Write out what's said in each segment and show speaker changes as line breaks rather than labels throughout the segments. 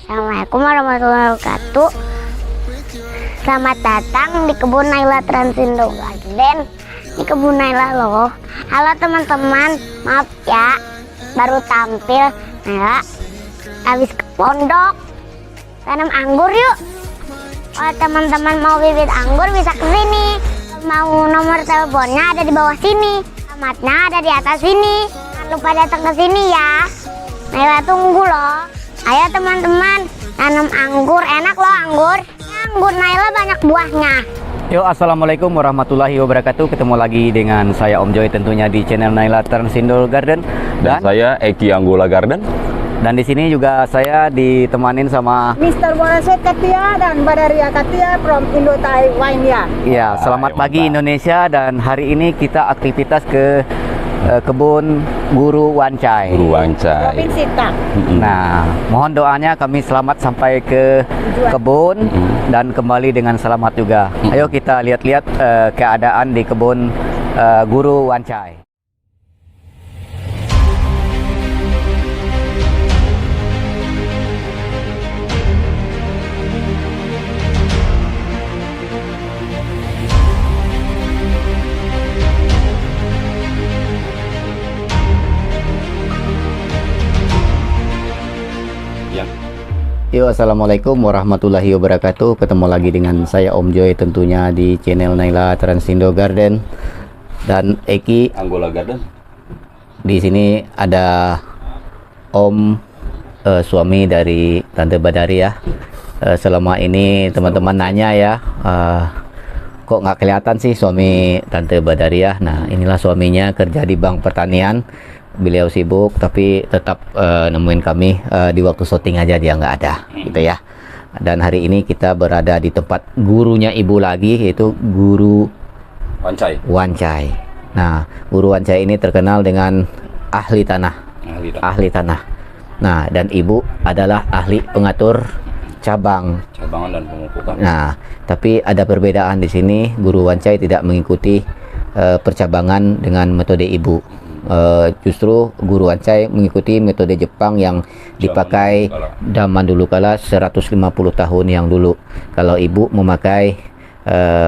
Assalamualaikum warahmatullahi wabarakatuh. Selamat datang di kebun Naila Transindo Garden. Di kebun Naila loh. Halo teman-teman, maaf ya baru tampil. Naila habis ke pondok tanam anggur yuk. Kalau teman-teman mau bibit anggur bisa ke sini. Mau nomor teleponnya ada di bawah sini. Alamatnya ada di atas sini. Jangan lupa datang ke sini ya. Naila tunggu loh. Ayo teman-teman, tanam anggur, enak loh anggur. Anggur Naila banyak buahnya.
Yo, assalamualaikum warahmatullahi wabarakatuh. Ketemu lagi dengan saya Om Joy tentunya di channel Naila Transindo Garden
dan saya Eki Anggula Garden.
Dan di sini juga saya ditemanin sama
Mr. Boraset Katia dan Badaria Katia from Indo Taiwan ya.
Iya, selamat pagi Indonesia, dan hari ini kita aktivitas ke kebun Guru Wancai.
Guru Wancai.
Provinsi Tak.
Nah, mohon doanya kami selamat sampai ke kebun dan kembali dengan selamat juga. Ayo kita lihat-lihat keadaan di kebun Guru Wancai. Yo, assalamualaikum warahmatullahi wabarakatuh. Ketemu lagi dengan saya Om Joy tentunya di channel Naila Transindo Garden dan Eki
Anggula Garden.
Di sini ada Om, suami dari Tante Badaria. Selama ini teman-teman nanya ya, kok nggak kelihatan sih suami Tante Badaria. Nah, inilah suaminya, kerja di Bank Pertanian. Beliau sibuk tapi tetap nemuin kami di waktu syuting aja, dia nggak ada gitu ya. Dan hari ini kita berada di tempat gurunya ibu lagi, yaitu Guru Wancai. Nah, Guru Wancai ini terkenal dengan ahli tanah. Nah, dan ibu adalah ahli pengatur cabangan dan pemupukan. Nah, tapi ada perbedaan di sini. Guru Wancai tidak mengikuti percabangan dengan metode ibu. Justru Guru Wancai mengikuti metode Jepang yang dipakai zaman dulu kala 150 tahun yang dulu. Kalau ibu memakai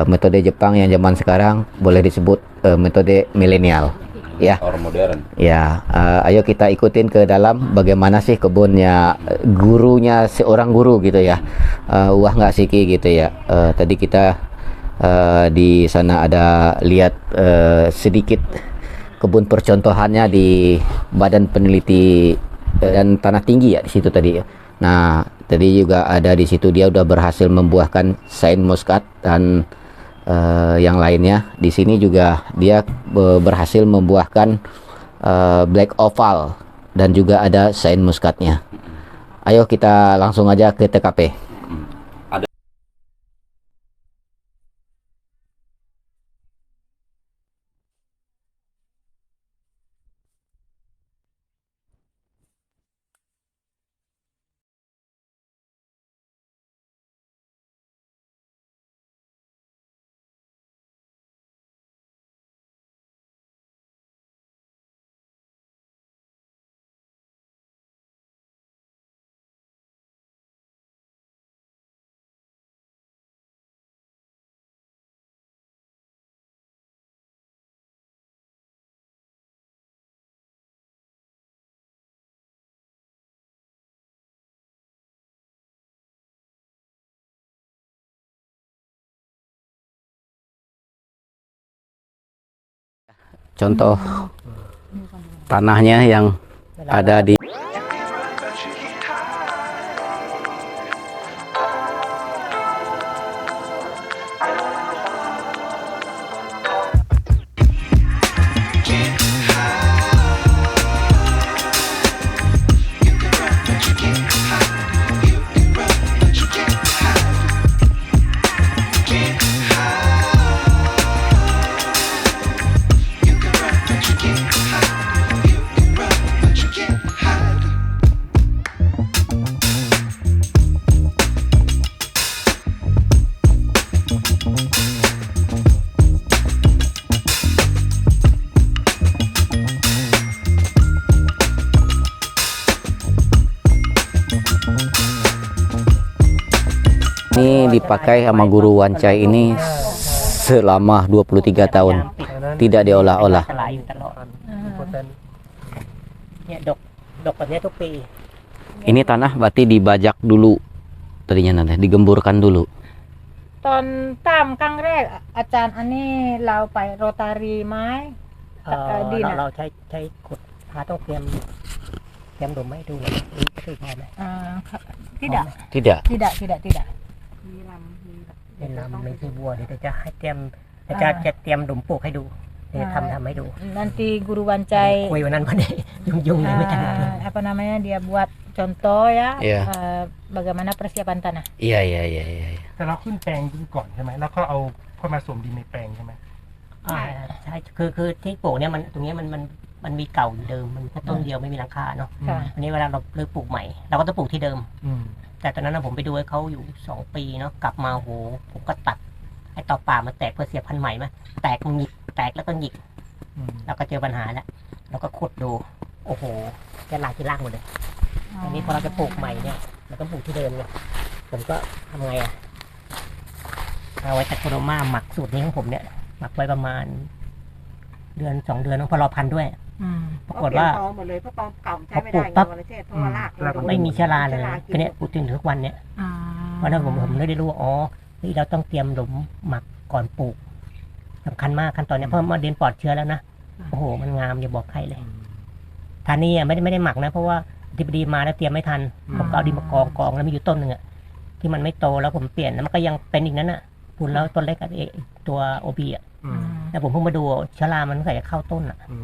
metode Jepang yang zaman sekarang boleh disebut metode milenial ya. Orang modern. Ya, ayo kita ikutin ke dalam bagaimana sih kebunnya gurunya seorang guru gitu ya. Wah nggak siki gitu ya. Tadi kita di sana ada lihat sedikit kebun percontohannya di Badan Peneliti dan Tanah Tinggi ya di situ tadi. Nah, tadi juga ada di situ dia udah berhasil membuahkan Saint Muscat dan yang lainnya. Di sini juga dia berhasil membuahkan Black Oval dan juga ada Saint Muscatnya. Ayo kita langsung aja ke TKP. Contoh tanahnya yang ada di Ini dipakai sama guru Wancai ini selama 23 tahun. Tidak diolah-olah.
สลายอยู่ตลอดเนี่ยดกแบบเนี้ยทุกปี
Ini tanah berarti dibajak dulu. Tadinya nanti digemburkan dulu.
ตอนตั้มครั้งแรกอาจารย์อันนี้เราไปโรตารีไม้ ดิน
เรา
อะ
เราใช้ขุดหาต้องเตรียมดมให้ดูเลยนี่คือพอไหม
tidak
Tidak.
tidak
เป็นลำไม่ใช่วัวเดี๋ยวจะให้เตรียมจะเตรียมดมปลูกให้ดูเดี๋ยวทำให้ดู
nanti guru Wancai
คุยวันนั้นพอดียุ่งเลยไม่ทัน
apa namanya dia buat contoh ya
Iya.
Bagaimana persiapan tanah.
Iya.
แต่เราขึ้นแปลงดินก่อนใช่ไหมแล้วก็เอาค่อยมาสวมดินในแปลงใช่ไหม
ใช่คือที่ปลูกเนี่ยมันตรงนี้มันมีเก่าอยู่เดิมมันแค่ต้นเดียวไม่มีหลังคาเนาะ
ค่ะ
อันนี้เวลาเราเลือกปลูกใหม่เราก็ต้องปลูกที่เดิม
อืม
แต่ตอนนั้นนะผมไปดูให้เขาอยู่2 ปีเนาะกลับมาโหผมก็ตัดไอ้ต่อป่ามันแตกเพื่อเสียบพันธุ์ใหม่มาแตกมันหยิกแตกแล้วก็หยิก
อืม
เราก็เจอปัญหาแล้วเราก็ขุดดูโอ้โหแกลากที่ลากหมดเลยอันนี้พอเราจะปลูกใหม่เนี่ยเราต้องปลูกที่เดิมเนี่ยผมก็ทำไงอ่ะเอาไว้แต่โคโรมาหมักสูตรนี้ของผมเนี่ยหมักไว้ประมาณเดือน2 เดือนพอเราพันธุ์ด้วย ปรากฏว่า
เปลี่ยนตอหมดเลยเพราะตอเก่าใช้ไม่
พอปลู
ได้
กปั๊บ
ไงวรเชษฐ์เพราะว่าราก
ไม่มีเชื้อราเลยก็เนี่ยปลูกถึงทุกวันเนี่ย เพราะนั้นผมเลยได้รู้ว่าอ๋อนี่เราต้องเตรียมหลุมหมักก่อนปลูกสำคัญมากขั้นตอนเนี้ยเพราะมาเดินปลอดเชื้อแล้วนะโอ้โหมันงามอย่าบอกใครเลยทานี่อ่ะไม่ได้หมักนะเพราะว่าที่พอดีมาแล้วเตรียมไม่ทันผมก็เอาดินมากองแล้วมีอยู่ต้นหนึ่งอ่ะที่มันไม่โตแล้วผมเปลี่ยนแล้วมันก็ยังเป็นอีกนั้นอ่ะคุณแล้วต้นเล็กกับตัวโอบีอ่ะ
อืม
แต่ผมเพิ่งมาดูเชื้อรามันใส่จะเข้าต้นอ่ะ
อื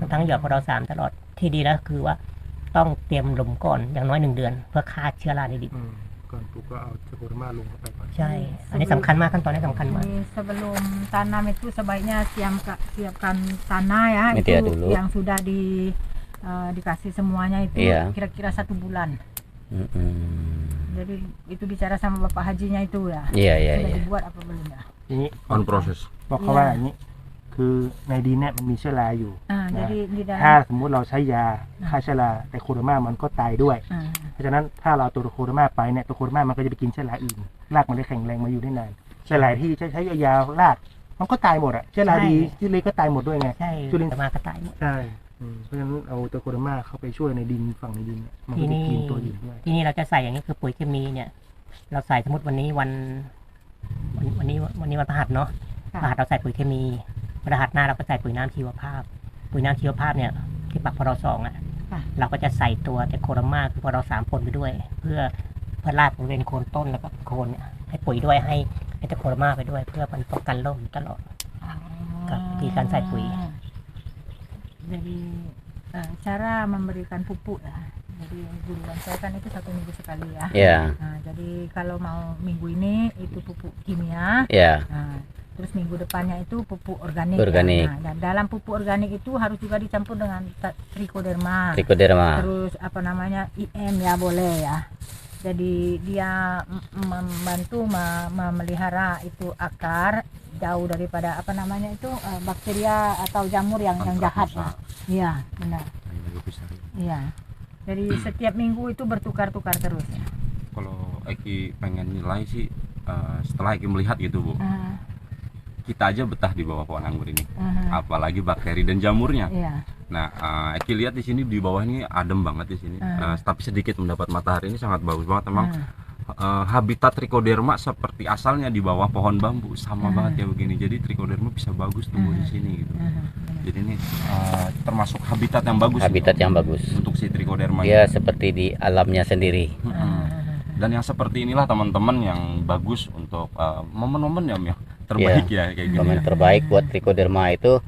ม
ทั้งหยอดพอเรา3ตลอดที่ดีแล้วคือว่าต้องเตรียมหลุมก่อนอย่างน้อย1 เดือน เพื่อฆ่าเชื้อราในดิน
อืมก่อนปลูกก็เอาสโครมาลงเข้าไปก่อน
ใช่ อันนี้สำคัญมากขั้นตอนนี้สำคัญมาก
Jadi sebelum tanam itu sebaiknya siapkan tanah ya
Media
itu
dulu.
yang sudah dikasih semuanya itu
Iya.
kira-kira 1 bulan.
Mm-mm.
Jadi itu bicara sama Bapak Hajinya itu ya.
Iya.
Sudah dibuat apa belum ya?
ทีนี้
on proses
บอกเขาว่าอย่างนี้ คือในดินเนี่ยมันมีเชื้อราอยู่
Jadi di
ถ้า
dalam
สมมุติเราใช้ยาฆ่าเชื้อราแต่โคโรมามันก็ตายด้วย เพราะฉะนั้นถ้าเราเอาตัวโคโรมาไปเนี่ยตัวโคโรมามันก็จะไปกินเชื้อราอื่นรากมันเลยแข็งแรงมาอยู่ได้นานหลายๆที่ใช้ยาวๆรากมันก็ตายหมดอะเชื้อราดีเชื้อเล็กก็ตายหมดด้วยไง
ใช่
จุลิน
มากระต่ายหมด
ใช่เพราะฉะนั้นเอาตัวโคโรมาเข้าไปช่วยในดินฝั่งในดินเนี่ยมันก็
ที่
จะ
นี่
กินตัวดินด้วย
ที่นี่เราจะใส่อย่างนี้คือปุ๋ยเคมีเนี่ย เราใส่สมมติวันนี้วันนี้วันพฤหัสเนาะพฤหัสเราใส่ปุ๋ยเคมีวันพฤหัสหน้าเราก็ใส่ปุ๋ยน้ำชีวภาพ ปุ๋ยน้ำชีวภาพเนี่ยที่ปักพอเรา2อ่ะ เราก็จะใส่ตัวแต่โคโรมาคือพอเรา3 ผลไปด้วย เพื่อรากบริเวณโคนต้นแล้วก็โคนเนี่ยให้ปุ๋ยด้วยให้แต่โคโรมาไปด้วย เพื่อมันป้องกันโรคอยู่ตลอด กับวิธีการใส่ปุ๋ย
Jadi cara memberikan pupuk ya. Jadi guru saya kan itu 1 minggu sekali ya.
Iya.
Nah, jadi kalau mau minggu ini itu pupuk kimia.
Iya.
Nah, terus minggu depannya itu pupuk organik.
Organik.
Ya. Nah, dan dalam pupuk organik itu harus juga dicampur dengan trichoderma.
Trichoderma.
Terus apa namanya IM ya boleh ya. Jadi dia membantu memelihara itu akar jauh daripada apa namanya itu bakteria atau jamur yang jahat ya. Iya, benar. Iya. Jadi setiap minggu itu bertukar-tukar terus ya.
Kalau Eki pengen nilai sih setelah Eki melihat gitu Bu, kita aja betah di bawah pohon anggur ini, apalagi bakteri dan jamurnya.
Iya.
Nah, Eki lihat di sini di bawah ini adem banget di sini, tapi sedikit mendapat matahari ini sangat bagus banget emang. Habitat trichoderma seperti asalnya di bawah pohon bambu sama banget ya begini. Jadi trichoderma bisa bagus tumbuh di sini gitu. Jadi ini termasuk habitat yang bagus.
Habitat yang bagus.
Untuk si trichoderma.
Dia seperti di alamnya sendiri.
Dan yang seperti inilah teman-teman yang bagus untuk momen-momen yang terbaik ya kayak gini.
Momen terbaik buat trichoderma itu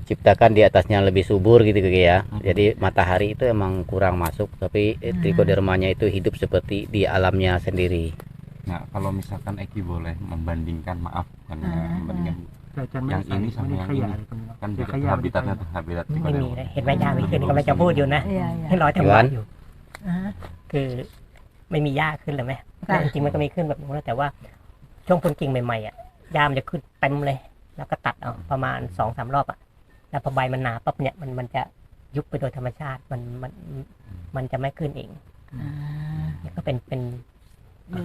ciptakan di atasnya lebih subur gitu ya. Jadi matahari itu emang kurang masuk, tapi trichodermanya itu hidup seperti di alamnya sendiri.
Nah, kalau misalkan Eki boleh membandingkan, maaf kan membandingkan
แต่อาจารย์ไม่
yang
ได้
ini
ใส่
sama
ไม่ได้
yang
ขยาย
ini
ตรงนี้
kan
อย่า
beda
ขยาย
habitatnya tuh habitat
ไม่มี
trichoderma.
เลยเห็นไหมยาไม่ขึ้นก็ไม่จะพูดอยู่นะ
Iya, iya.
ให้รอยจังหวะ
Iwan
อยู่คือไม่มีหญ้าขึ้นเลยไหมแต่จริงๆมันก็มีขึ้นแบบนู้นนะแต่ว่าช่วงพ้นกิ่งใหม่ๆอ่ะหญ้ามันจะขึ้นเต็มเลย แล้วก็ตัดเอาประมาณ2-3 รอบอ่ะแล้วพอใบมันหนาปั๊บเนี่ยมันจะยุบไปโดยธรรมชาติมันจะไม่ขึ้นเองเนี่ยก็เป็น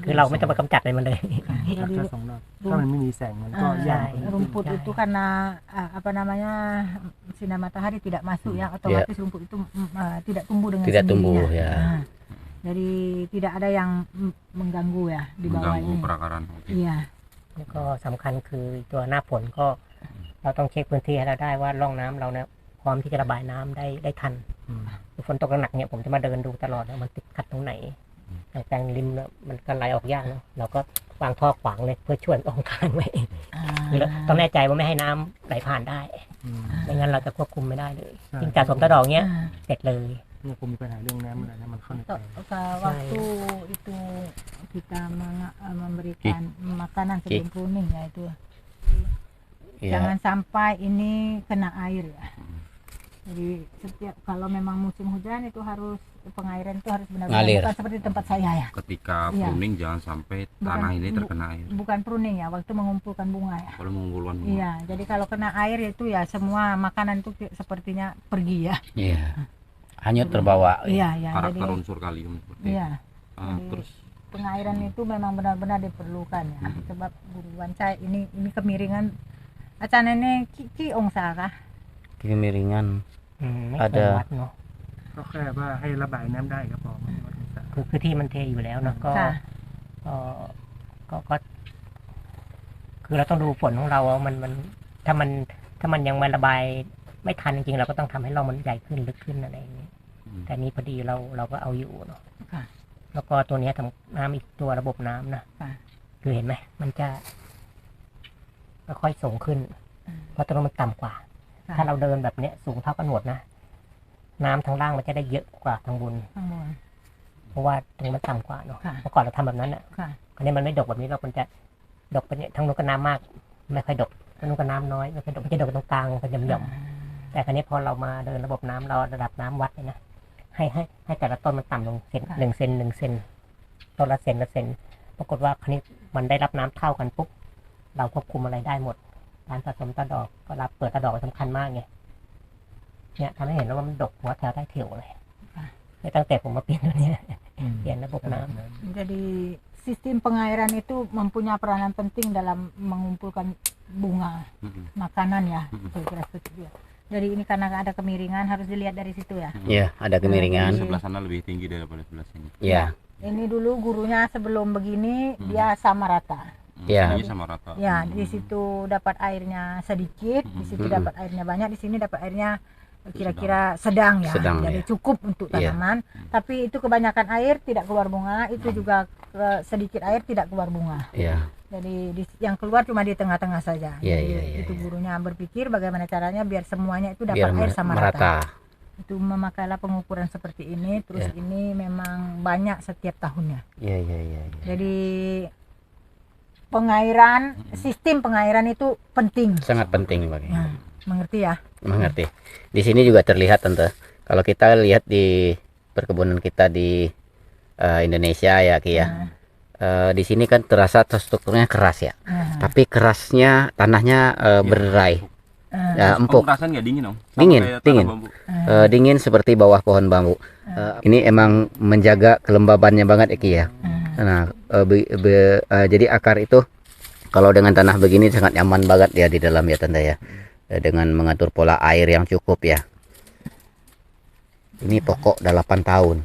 คือเราไม่ต้องไปกำจัดอะไรมันเลย
ตัด
Jadi
แค่2 รอบถ้ามันไม่มีแสงมันก็ยาก
rumput itu karena apa namanya sinar matahari tidak masuk ya, otomatis rumput itu tidak tumbuh dengan
Tidak tumbuh,
sendirinya.
ya.
Nah, jadi tidak ada yang mengganggu ya di bawah
mengganggu
ini.
perakaran. Oke.
Iya.
แล้วก็สำคัญคือตัวหน้าฝนก็เราต้องเช็คพื้นที่ให้เราได้ว่าร่องน้ำเราเนี่ยพร้อมที่จะระบายน้ำได้ทัน
อืม
ฝนตกหนักๆเนี่ยผมจะมาเดินดูตลอดนะมันติดขัดตรงไหนอย่างแปลงริมเนี่ยมันก็ไหลออกยากเนาะเราก็วางท่อขวางเลยเพื่อช่วยออกทางไว้คือเราต้องแน่ใจว่าไม่ให้น้ำไหลผ่านได้
อืม
ไม่งั้นเราจะควบคุมไม่ได้เลย
ใช่
ยิ่งสะสมตะดอกเนี้ยเสร็จเลย
เนี่ยผมมีปัญหาเรื่องน้ำอะไรนะมันเข้าในแปลง
Waktu itu kita memberikan makanan sebelum pruning ya itu.
Ya.
Jangan sampai ini kena air ya. Jadi setiap kalau memang musim hujan itu harus pengairan itu harus benar-benar
Ngalir.
bukan seperti tempat saya ya.
Ketika
Iya.
pruning jangan sampai tanah ini
bu-
terkena air.
Bukan pruning ya, waktu mengumpulkan bunga ya.
Kalau mengumpulkan bunga.
Iya, jadi kalau kena air itu ya semua makanan itu sepertinya pergi ya.
Iya. Hanyut terbawa.
Iya, ya. Jadi
Karakter unsur kalium seperti itu.
iya.
Ah, terus
Pengairan itu memang benar-benar diperlukan ya, sebab guruan saya ini kemiringan acan ini ki ongsa kah?
Kemiringan
ไม่
อาจ
เค
จะ
ยวัดเนาะ
ก็แค่ว่าให้ระบายน้ำได้ก็พอไม่วัดองศา
คือที่มันเทอยู่แล้วเนาะก็
ค่ะ
เอ่อก็คือเราต้องดูฝนของเราว่ามันถ้ามันยังไม่ระบายไม่ทันจริงๆเราก็ต้องทำให้ร่องมันใหญ่ขึ้นลึกขึ้นอะไรอย่างนี้ แต่นี้พอดีเราก็เอาอยู่เนาะ
ค่ะ
แล้วก็ตัวเนี้ยทำน้ำอีกตัวระบบน้ำนะ
ค่ะ
คือเห็นไหมมันจะค่อยๆสูงขึ้น เพราะตรงนั้นมันต่ำกว่า ถ้าเราเดินแบบเนี้ยสูงเท่ากันหมดนะน้ำทางล่างมันจะได้เยอะกว่าทางบน
ข้างบน
เพราะว่าตรงนี้มันต่ำกว่าเนาะ
ค่ะ
เมื่อก่อนเราทำแบบนั้นอ่ะ
ค่ะ
อันนี้มันไม่ดกแบบนี้เรามันจะดกไปเนี่ยทางนู้นก็น้ำมาก ไม่ค่อยดกทางนู้นก็น้ำน้อยไม่ค่อยดกมันจะดกตรงกลางเป็นหย่อมๆแต่ครั้นี้พอเรามาเดินระบบน้ำเราระดับน้ำวัดเนี่ยนะให้แต่ละต้นมันต่ำลงเซน1 เซน 1 เซนต้นละเซนละเซนปรากฏว่าครั้นี้มันได้รับน้ำเท่ากันปุ๊บเราควบคุมอะไรได้หมดการผสมตะดอกก็รับเปิดตะดอกสำคัญมากไงเนี่ยทำให้เห็นว่ามันดกหัวแถวได้เถี่ยวเลยเนี่ยตั้งแต่ผมมาเปลี่ยนตัวเนี้ยเปลี่ยนระบบน้ำ
Jadi sistem pengairan itu mempunyai peranan penting dalam mengumpulkan bunga makanan ya, kira-kira seperti itu. Jadi ini karena ada kemiringan harus dilihat dari situ ya.
Iya, ada
di
kemiringan.
sebelah sana lebih tinggi daripada sebelah sini.
Iya.
Ini dulu gurunya sebelum begini dia sama rata.
Iya.
Tinggi sama rata.
Ya, di situ dapat airnya sedikit, di situ dapat airnya banyak, di sini dapat airnya kira-kira sedang ya.
Sedang,
Jadi
ya.
cukup untuk
Iya.
tanaman. Tapi itu kebanyakan air tidak keluar bunga, itu juga sedikit air tidak keluar bunga.
Iya.
Jadi yang keluar cuma di tengah-tengah saja.
Iya,
Jadi
iya, iya,
itu
iya.
gurunya berpikir bagaimana caranya biar semuanya itu dapat
Biar
air sama
merata.
rata. Itu memakailah pengukuran seperti ini. Terus
Iya.
ini memang banyak setiap tahunnya.
Iya, iya, iya. Iya.
Jadi pengairan, sistem pengairan itu penting.
Sangat penting bagi.
Ya, mengerti ya?
Mengerti. Di sini juga terlihat tante. Kalau kita lihat di perkebunan kita di Indonesia ya Ki ya. Di sini kan terasa strukturnya keras ya. Tapi kerasnya tanahnya berderai. Ya,
Empuk.
empuk.
Rasanya nggak dingin om? Sama
Dingin,
kayak tanah
dingin.
bambu.
Dingin seperti bawah pohon bambu. Ini emang menjaga kelembabannya banget ya Ki ya. Nah, jadi akar itu kalau dengan tanah begini sangat nyaman banget ya di dalam ya tante ya. Dengan mengatur pola air yang cukup ya. Ini pokok 8 tahun.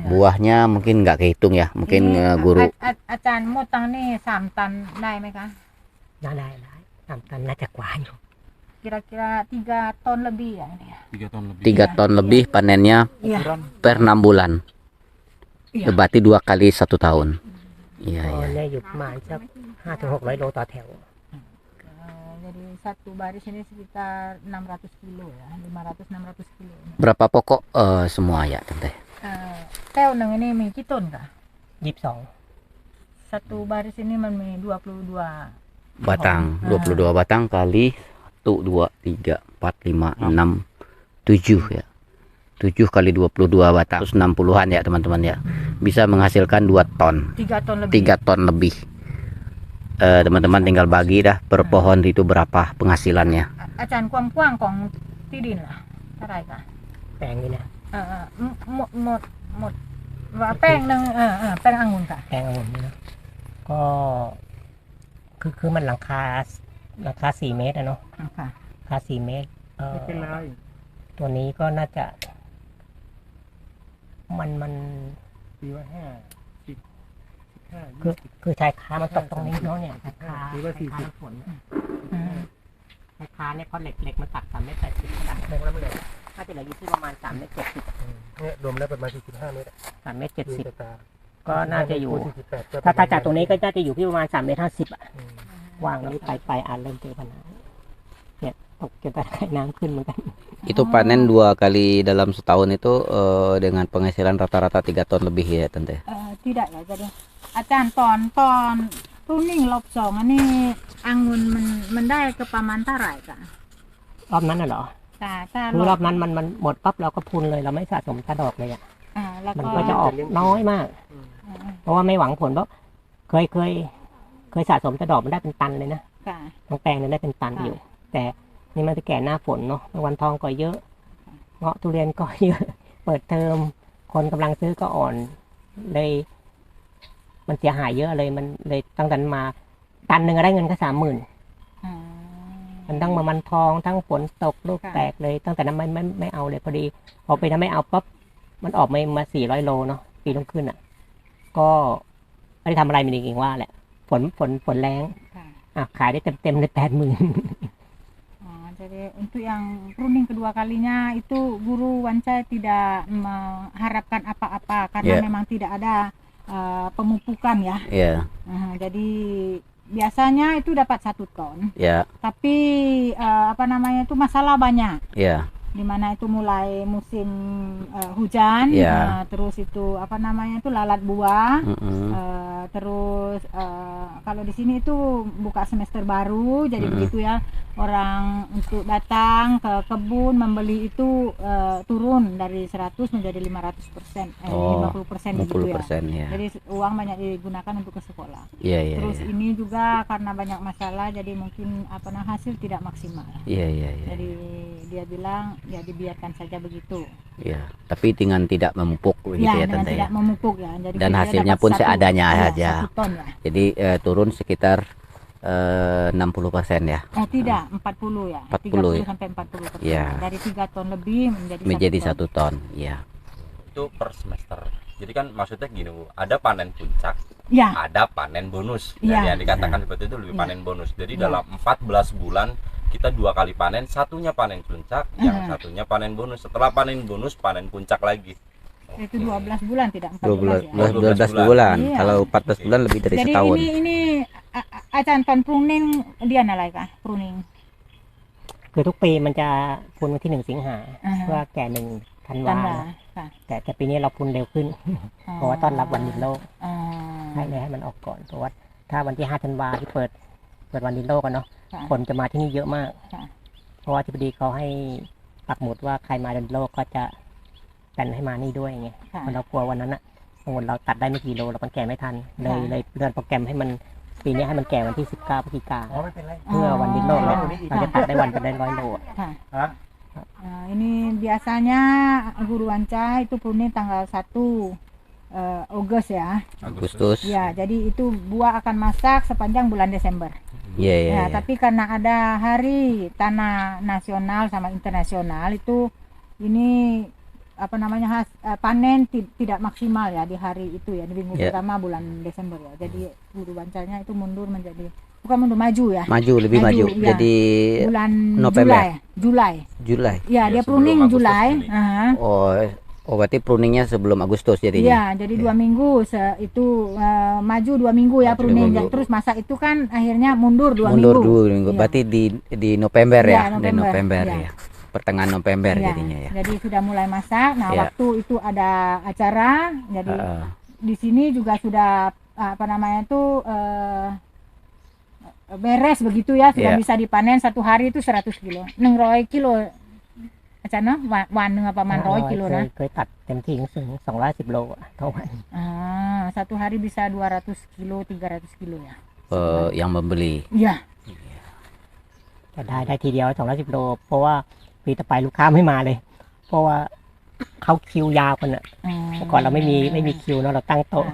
Buahnya mungkin nggak kehitung ya. Mungkin guru
อาจารย์มดตังนี่3 ตันได้ไหมคะ
ได้ทำน่าจะกว่าอยู่
Kira-kira 3 ton lebih ya ini ya.
3 ton lebih.
3 ton lebih panennya
Iya.
per 6 bulan.
Iya.
Berarti 2 kali 1 tahun. Iya
ตอน
ya.
นี้อยู่ประมาณสัก500-600 โลต่อแถว
Jadi satu baris ini sekitar 600 kilo ya, 500-600 kilo.
Berapa pokok semua ya tante?
Teo neng ini mi kiton kah?
22
Satu baris ini mi 22.
Batang. 22 batang kali 1, 2, 3, 4, 5, 6, 7 ya. 7 kali 22 batang. 160-an ya teman-teman ya. Bisa menghasilkan 2 ton.
3 ton lebih.
3 ton lebih. Teman-teman tinggal bagi dah per pohon itu berapa penghasilannya.
อาจารย์ความกว้างของที่ดินล่ะเท่าไหร่คะ
แปลงนี้นะ
หมดว่าแป้งหนึ่งแป้งองุ่นค่ะ
แปลงองุ่นนี่นะ ก็คือมันหลังคา4 เมตรอะเนาะ
ค่ะ
หลังคา4 เมตร
ไม่เป็นไร
ตัวนี้ก็น่าจะมัน
ปีว่า5 10 15
คือชายคามันตกตรงนี้เนาะเนี่ยชายคา
หรือว่า
ชายคา
40
มันฝนชายคาเนี่ยเขาเหล็กมันตัก3 เมตร 80กระดักโมงแล้วมันเหลือน่าจะเหลืออยู่ที่ประมาณ3 เมตร 70
เนี่ยรวมแล้วประมาณ45 เมตร
3 เมตร
ดู
70
แต่ตา
ก็น่าจะอยู่
48ก็
ถ้าจากตรงนี้ก็น่าจะอยู่ที่ประมาณ3 เมตร 50อ่ะวางนี้ไปเริ่มเจอปัญหาเนี่ยตกจนตะไคร่น้ำขึ้นเหมือนกัน
Itu panen 2 kali dalam setahun itu dengan penghasilan rata-rata 3 ton lebih ya Tante.
Tidak ya, jadi อาจารย์ตอนพรุ่งนี้รอบสองอันนี้องุ่นมันได้ก็ประมาณเท่าไหร่กัน
รอบนั้นน่ะเหรอ
ถ้า
คือรอบนั้นมันหมดปั๊บเราก็พุนเลยเราไม่สะสมตาดอกเลยอ่ะ
แล้ว
มัน
ก็
ก็จะออกน้อยมาก เพราะว่าไม่หวังผลเพราะเคยสะสมตาดอกมันได้เป็นตันเลยนะ
ค่ะ
ทั้งแปลงเนี่ยได้เป็นตันอยู่ แต่นี่มันจะแก่หน้าฝนเนาะวันทองก็เยอะเงาะทุเรียนก็เยอะ เปิดเทอมคนกำลังซื้อก็อ่อนเลยมันเสียหายเยอะเลยมันเลยตั้งแต่มาตันหนึ่งก็ได้เงินแค่30,000มันทั้งมันทองทั้งฝนตกลูกแตกเลย ตั้งแต่นั้นไม่เอาเลยพอดีพอไปนั้นไม่เอาปั๊บมันออกมา400 โลเนาะปีรุ่งขึ้นอ่ะ ก็ไม่ได้ทำอะไรมันเองว่าแหละฝนแรงขายได้เต็มเลย80,000
Jadi untuk yang pruning kedua kalinya itu Guru Wancai tidak mengharapkan apa-apa karena memang tidak ada pemupukan ya. Jadi biasanya itu dapat 1 ton. Tapi apa namanya itu masalah banyak. Di mana itu mulai musim hujan, terus itu apa namanya itu lalat buah, terus kalau di sini itu buka semester baru, jadi begitu ya orang untuk datang ke kebun membeli itu turun dari 100 menjadi 500%, 50% begitu ya. Jadi uang banyak digunakan untuk ke sekolah. Terus ini juga karena banyak masalah, jadi mungkin apa namanya hasil tidak maksimal. Jadi dia bilang ya dibiarkan saja begitu.
Tapi dengan tidak memupuk gitu ya
dengan
Tante.
Tidak memupuk ya. Jadi
dan hasilnya pun seadanya saja.
1 ton ya.
Jadi turun sekitar 60% ya.
Tidak, 40 ya.
40
sampai 40%.
Ya.
Dari 3 ton lebih menjadi
1 ton.
Itu per semester. Jadi kan maksudnya gini Bu, ada panen puncak, ada panen bonus. Yang dikatakan seperti itu lebih panen bonus. Jadi dalam 14 bulan kita 2 kali panen, satunya panen puncak, yang satunya panen bonus. Setelah panen bonus, panen puncak lagi.
Itu 12 bulan tidak 14 ya.
12 bulan. Kalau 14 bulan lebih dari
Jadi
setahun.
iniอาจารย์ตอน pruning เดือนอะไรคะ pruning
คือทุกปีมันจะพุนวันที่ 1 สิงหาเพื่อแก่1 ธันวาแต่ปีนี้เราพุนเร็วขึ้น เพราะว่าต้อนรับวันดินโลกให้มันออกก่อนเพราะว่าถ้าวันที่ 5 ธันวาที่เปิดวันดินโลกกันเนาะคนจะมาที่นี่เยอะมากเพราะว่าที่พอดีเขาให้ปักหมุดว่าใครมาดินโลกก็จะกันให้มานี่ด้วยไงเรากลัววันนั้นอะเราตัดได้ไม่กี่โลเรามันแก่ไม่ทันเลยเลื่อนโปรแกรมให้มันปีนี้ให้มันแก่วันที่ 19 พฤศจิกายนเพื่อวันดินโลกเราจะตัดได้วันเป็น100 โล
Ini biasanya Guru Wancai itu pruning tanggal 1 Agustus ya.
Agustus.
Ya, jadi itu buah akan masak sepanjang bulan Desember. Tapi karena ada hari tanah nasional sama internasional itu ini apa namanya panen tidak maksimal ya di hari itu ya, di minggu pertama bulan Desember ya. Jadi Guru Wancainya itu mundur menjadi bukan mundur, maju ya.
Lebih maju.
Ya.
Jadi
bulan
November.
Julai.
Ya,
dia pruning Julai.
Oh, berarti pruningnya sebelum Agustus jadinya.
Ya, jadi 2 minggu itu maju 2 minggu ya pruning. Terus masak itu kan akhirnya mundur 2 minggu.
Mundur 2 minggu. Berarti di November ya,
November.
di November ya. Pertengahan November jadinya ya.
Jadi sudah mulai masak. Nah, waktu itu ada acara. Jadi di sini juga sudah apa namanya itu beres begitu ya, sudah bisa dipanen 1 hari itu 100 kilo 100 kilo อาจารย์เนาะวันหนึ่งประมาณ100 kilo นะ
เคยตัดเต็มที่ถึง210 โลต่อวัน
1 hari bisa 200 kilo 300 kilo ya.
Yang membeli.
Iya.
จะได้ทีเดียว210 โลเพราะว่าปีต่อไปลูกค้าไม่มาเลยเพราะว่าเขาคิวยาวกันอ่ะเมื่อก่อนเราไม่มีคิวเนาะเราตั้งโต๊ะ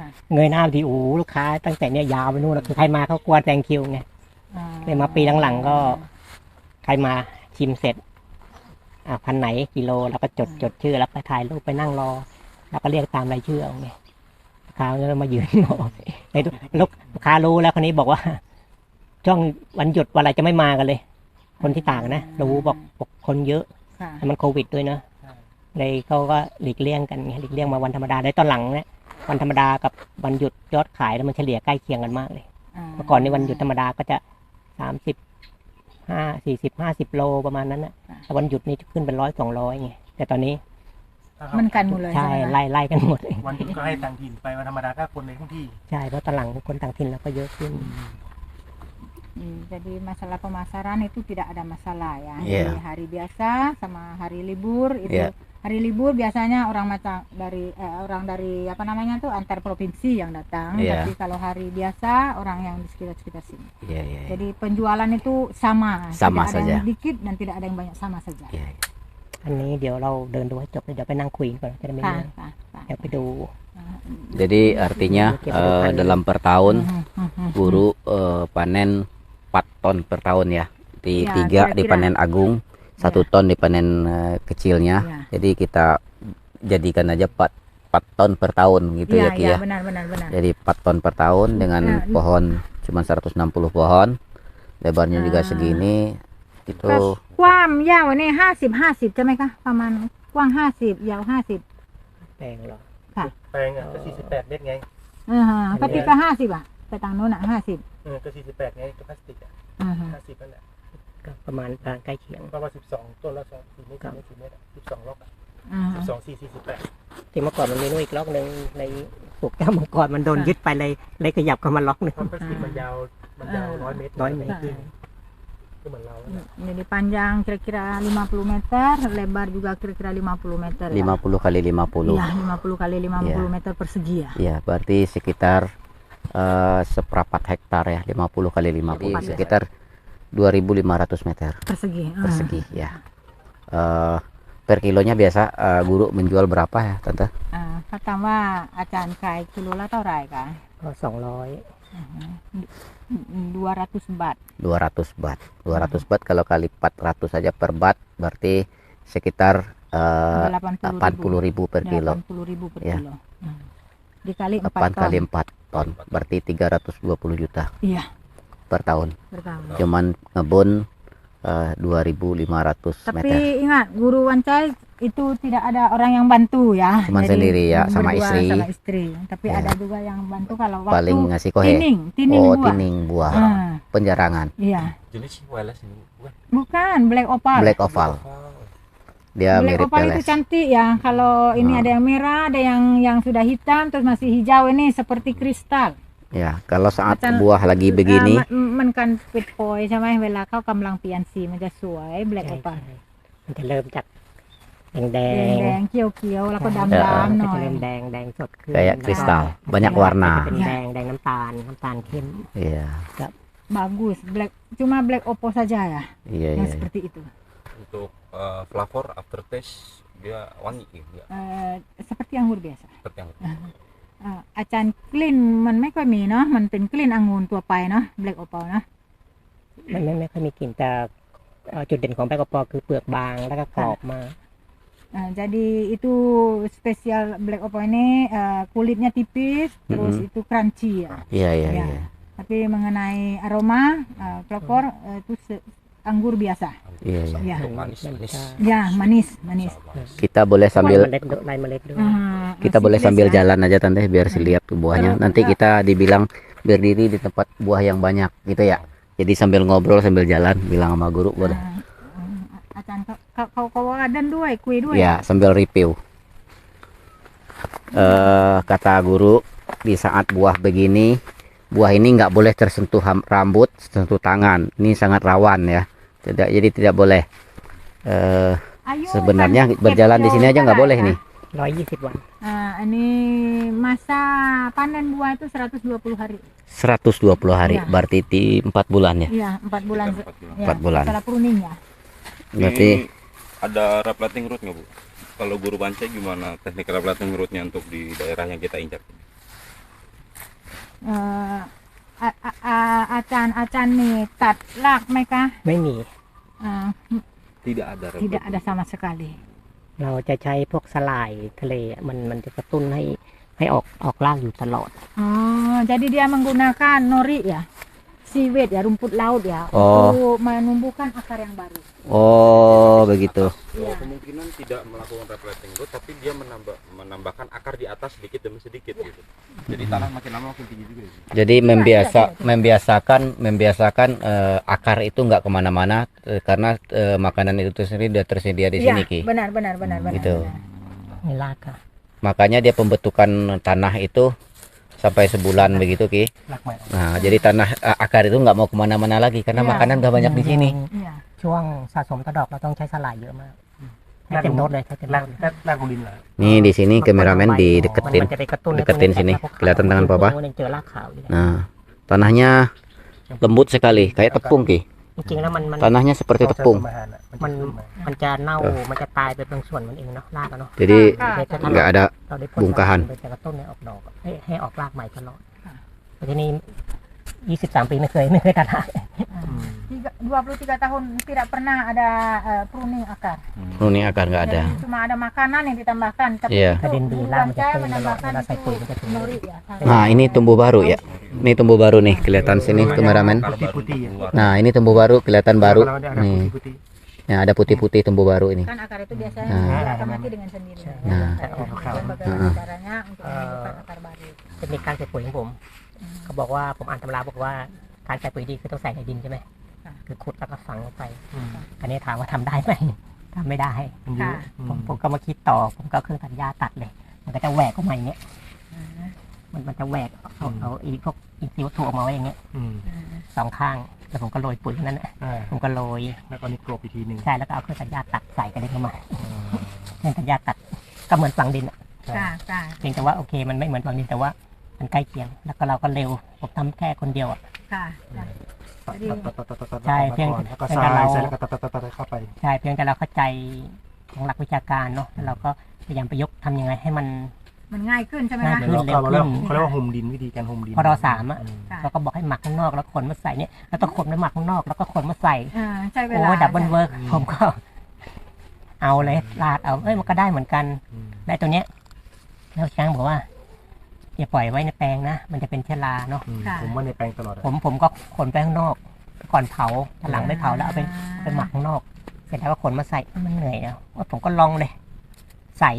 ค่ะ
เงยหน้าดีโอ้ลูกค้าตั้งแต่เนี่ยยาวไปนู่นแล้วคือใครมาเขากลัวแซงคิวไง เลยมาปีหลังๆก็ ใครมาชิมเสร็จพันไหนกิโลแล้วก็จดชื่อแล้วก็ถ่ายรูปไปนั่งรอ แล้วก็เรียกตามรายชื่อเอาไงลูกค้าก็มายืนรอในลูกค้ารู้แล้วคนนี้บอกว่า ช่วงวันหยุดวันอะไรจะไม่มากันเลย คนที่ต่างนะรู้บอกคนเยอะ
ค่ะ
มันโควิดด้วยเนอะเลยเขาก็หลีกเลี่ยงกันไงหลีกเลี่ยงมาวันธรรมดาได้ตอนหลังเนี่ยวันธรรมดากับวันหยุดยอดขายแล้วมันเฉลี่ยใกล้เคียงกันมากเลยเมื่อก่อนในวันหยุดธรรมดาก็จะ40-50 โลประมาณนั้นนะแต่วันหยุดนี่ขึ้นเป็น100-200ไงแต่ตอนนี้
มันกันหมดเลย
ใช่
ใช่ไหม
ไล่กันหมดเลย
วันหยุดก็ให้ต่างถิ่นไปวันธรรมดาก็คนในท้องที่
ใช่เพราะตอนหลังคนต่างถิ่นเราก็เยอะขึ้น
Jadi masalah pemasaran itu tidak ada masalah ya.
Iya.
Jadi hari biasa sama hari libur itu.
Iya.
Hari libur biasanya orang macam dari orang dari apa namanya tuh antar provinsi yang datang.
Iya.
Tapi kalau hari biasa orang yang di sekitar sini.
Iya, iya.
Jadi penjualan itu sama.
Sama
tidak ada
saja.
yang sedikit dan tidak ada yang banyak sama saja.
Iya.
อันนี้เดี๋ยวเราเดินดูให้จบเดี๋ยวไปนั่งคุยก่อนจะได้ไม่เหนื่อย เดี๋ยวไปดู
Jadi artinya dalam per tahun guru panen 4 ton per tahun ya. Di
Ya,
3
kira-kira.
dipanen agung, 1 ton dipanen kecilnya.
Ya.
Jadi kita jadikan aja 4 ton per tahun gitu ya
Iya,
Ki
iya
ya.
benar.
Jadi 4 ton per tahun dengan
Nah,
pohon cuma 160 pohon. Lebarnya juga segini. Itu
ความยาวเนี่ย50 ใช่ไหมคะประมาณกว้าง50ยาว50
แปลงเหรอ
แปลงก็48 เมตรไง
ปฏิกะ50อ่ะไปทางโน้นอ่ะ50
ก็48ไงก็พลาสติกอ่ะ 50นั่นแหละ
ก็ประมาณใกล้เคียง
ประมาณ12 ต้นละ4เมตร4เมตร12ล็อกอ่ะ
อ่า
12 4 48
ที่เมื่อก่อนมันมีนู่นอีกล็อกหนึ่งในปลูกแก้วมังกรมันโดนยึดไปเลยขยับเข้ามาล็อกหนึง
เพราะพลาสติกมันยาว100 เมตร
100 เมตร
ก็เหมือนเรา
Jadi panjang kira-kira 50 meter, lebar juga kira-kira 50 meter ya.
50 kali 50.
Iya, 50 kali 50
Iya.
meter persegi ya.
Ya, berarti sekitar seperempat hektar ya, 50 kali 50.
Jadi
Sekitar 2.500 meter
Persegi.
persegi ya. Per kilonya biasa guru menjual berapa ya, Tante?
เขาถามว่าอาจารย์ขายกิโลละเท่าไหร่คะ
ก็200
200 baht.
200 baht. 200 baht kalau kali 400 saja per baht berarti sekitar 80.000 per kilo.
80.000 per
Ya.
kilo. Dikali 4
8
ton.
kali 4 ton berarti 320 juta
Iya,
per tahun.
per tahun.
Cuman ngebun 2.500
Tapi
meter.
ingat, guru Wancai itu tidak ada orang yang bantu ya.
Cuman
Jadi
sendiri ya, sama
berdua
istri.
sama istri. Tapi
Ya.
ada juga yang bantu kalau waktu
Paling ngasih kohe.
tining
Oh,
buah.
tining buah.
Ah,
Penjarangan.
iya.
Jenis wireless ini bukan?
Bukan black opal.
Black oval. Dia
Black
mirip
opal itu
peles.
cantik ya. Kalau ini
Ah.
ada yang merah, ada yang sudah hitam, terus masih hijau ini seperti kristal.
Ya, kalau saat
Macam-
buah lagi begini,
มันกันปิดโปรยใช่ไหมเวลาเขากำลังเปลี่ยนสีมันจะสวย black
ใช่
opal
มันจะเริ่มจากแดง
แดงๆเขียวๆแล้วก็ด
เออ
ำๆห
จะ
น่อย
เริ่มแดงสดขึ้น
kayak kristal, banyak warna.
เป็นแดงน้ำตาลเข้ม
Iya,
bagus black cuma black opal saja ya
iya,
yang
iya.
seperti itu.
Untuk flavor aftertaste dia wangi ya,
Seperti anggur biasa
seperti yang
อาจารย์กลิ่นมันไม่ค่อยมีเนาะมันเป็นกลิ่นองุ่นตัวไปเนาะ black opal เนาะ
มันไม่ค่อยมีกลิ่นแต่จุดเด่นของแบล็กกระปอคือเปลือกบางแล้วก็กรอบมาก
jadi itu spesial black opal ini kulitnya tipis terus itu crunchy ya.
Iya, iya,
Ya.
iya.
Tapi mengenai aroma flavor itu anggur biasa.
Iya, iya.
Ya.
untuk manis-manis.
Ya, manis.
Kita boleh sambil
lายเมล็ดด้วย
kita boleh sambil jalan aja Tante biar sih lihat tuh buahnya. Nanti kita dibilang berdiri di tempat buah yang banyak gitu ya. Jadi sambil ngobrol sambil jalan bilang sama guru boleh.
อาจารย์เขาว่าดันด้วยคุยด้วย
Ya, sambil review. Kata guru di saat buah begini, buah ini nggak boleh tersentuh rambut, tersentuh tangan. Ini sangat rawan ya. Jadi tidak boleh.
Ayo,
Sebenarnya
Kang,
berjalan di sini aja nggak boleh
ya.
nih.
120 วัน
Ini masa panen buah itu 120 hari.
120 hari,
Ya.
berarti di 4 bulan ya.
Iya, 4 bulan. Ya,
4 bulan.
Setelah pruning ya.
Berarti
Ini ada raplating root nggak Bu? Kalau guru Wancai gimana teknik raplating rootnya untuk di daerah yang kita injak?
อาจารย์นี่ตัดรากไหมคะ
ไม่มี
อ่า
tidak ada
tidak ada sama sekali
เราจะใช้พวกสลายทะเลมันจะกระตุ้นให้ออกรากอยู่ตลอด
oh jadi dia menggunakan nori ya seaweed ya rumput laut ya
Oh.
untuk menumbuhkan akar yang baru
Oh, begitu.
Iya.
kemungkinan tidak melakukan replating root tapi dia menambahkan akar di atas sedikit demi sedikit gitu jadi tanah makin lama makin tinggi juga ya.
Jadi membiasakan akar itu nggak kemana-mana karena makanan itu sendiri sudah tersedia di sini, Ki.
benar
Gitu.
benar.
มีรากค่ะ
Makanya dia pembentukan tanah itu sampai sebulan begitu, Ki.
รากใหม่
Nah, jadi tanah akar itu nggak mau kemana-mana lagi karena
Iya.
makanan udah banyak di sini.
Iya.
ช่วงสะสมกระดอกเราต้องใช้สลายเยอะมากให้เต็มโดสเลยใช้เต็มโด
ราก
สเลย
รากลงดินเหรอ
Nih di sini kameramen
มัน
dideketin.
จะไปกระตุ้น
Deketin sini. Kelihatan tangan Papa?
เจอรากขาวอยู่เนี่ย
Nah, tanahnya lembut sekali, kayak tepung, Ki.
จริงๆแล้วมัน
Tanahnya seperti
พอ
tepung.
สะสมอาหารอะมันจะ
มัน
ขึ้นมา
มันจะเน่ามันจะตายไปบางส่วนมันเองเนาะรากอะเนาะ
Jadi nggak ada
เราได้พ่น
bungkahan
ไปจะกระตุ้นให้ออกดอกให้ออกรากใหม่ตลอดแต่ที่นี่23 ปีไม่เคยตัดราก
23 tahun tidak pernah ada pruning akar.
pruning akar nggak ada.
Jadi cuma ada makanan yang ditambahkan. Tapi
Iya.
itu
ถ้าดินดีรากมันจะ
saya
ขึ้นตลอด
menambahkan
เวลาใส่
itu
ปุ๋ยมันจะถึง
nori ya.
Nah, ini tumbuh baru ya. Ini tumbuh baru nih, kelihatan sini kameramen.
Putih-putih ya.
Nah, ini tumbuh baru, kelihatan baru.
Kalau ada
Nih.
putih-putih.
Nah, ada putih-putih tumbuh baru ini.
Kan akar itu biasanya
Nah.
dia akan mati dengan sendirinya.
Nah.
Bagaimana caranya untuk menumbuhkan akar baru.
เทคนิคการใส่ปุ๋ยของผมเขาบอกว่าผมอ่านตำราบอกว่าการใส่ปุ๋ยดีคือต้องใส่ในดินใช่ไหมคือขุดแล้วก็ฝังลงไป
อืม
อันนี้ถามว่าทำได้ไหมทำไม่ได้
มันเยอะอืม
ผมก็มาคิดต่อผมก็เอาเครื่องตัดหญ้าตัดเลย มันก็จะแหวกออกมาอย่างเงี้ยมันจะแหวกเอาอีพวกอินทรีย์วัตถุออกมาไว้อย่างเงี้ย
อืม
สองข้างแล้วผมก็โรยปุ๋ยนั้นนะ
อ่า
ผมก็โรย
แล้วก็นี่กรบอีกทีหนึ่ง
ใช่แล้วก็เอาเครื่องตัดหญ้าตัดใส่กระเด็นเข้ามาเครื่องตัดหญ้าตัดก็เหมือนฝังดินอะ
Nah.
เพียงแต่ว่าโอเคมันไม่เหมือนฝังดินแต่ว่ามันใกล้เคียงแล้วก็เราก็เร็วผมทำแค่คนเดียวอ่ะ
Jadi
ใช่เพียง
แล้วก็
เพียง
ท
แต่
ราย
เรา
ใส่แล้วก็ตัดเข้าไป
ใช่เพียงแต่เราเข้าใจของหลักวิชาการเนาะแล้วเราก็พยายามประยุกต์ทำยังไงให้มัน
มันง่ายขึ้นใช่ไหม
ง่าย
คะ
ขึ้น
แล้วก็เขาเรียกว่าโฮมดินวิธีการโฮมดิน
พอเราสามอะ
ค่ะ
เราก็บอกให้หมักข้างนอกแล้วขนมาใส่เนี่ยแล้วต้องขนไปหมักข้างนอกแล้วก็ขนมาใส่
ใช่เว
โอ้
ลา
ยดับเบิลเวิร์กผมก็ เอาเลยลาดเอามันก็ได้เหมือนกัน
อืม
ได้ตัวเนี้ยแล้วช้างบอกว่าอย่าปล่อยไว้ในแปลงนะมันจะเป็นเชื้อราเนาะ
อืมผมว่าในแปลงตลอดอะ
ผมก็ขนไปข้างนอกก่อนเผาหลังไม่เผาแล้วเอาไปหมักข้างนอก เสร็จแล้วก็ขนมาใส่มันเหนื่อยนะว่าผมก็ลองเลย ใส่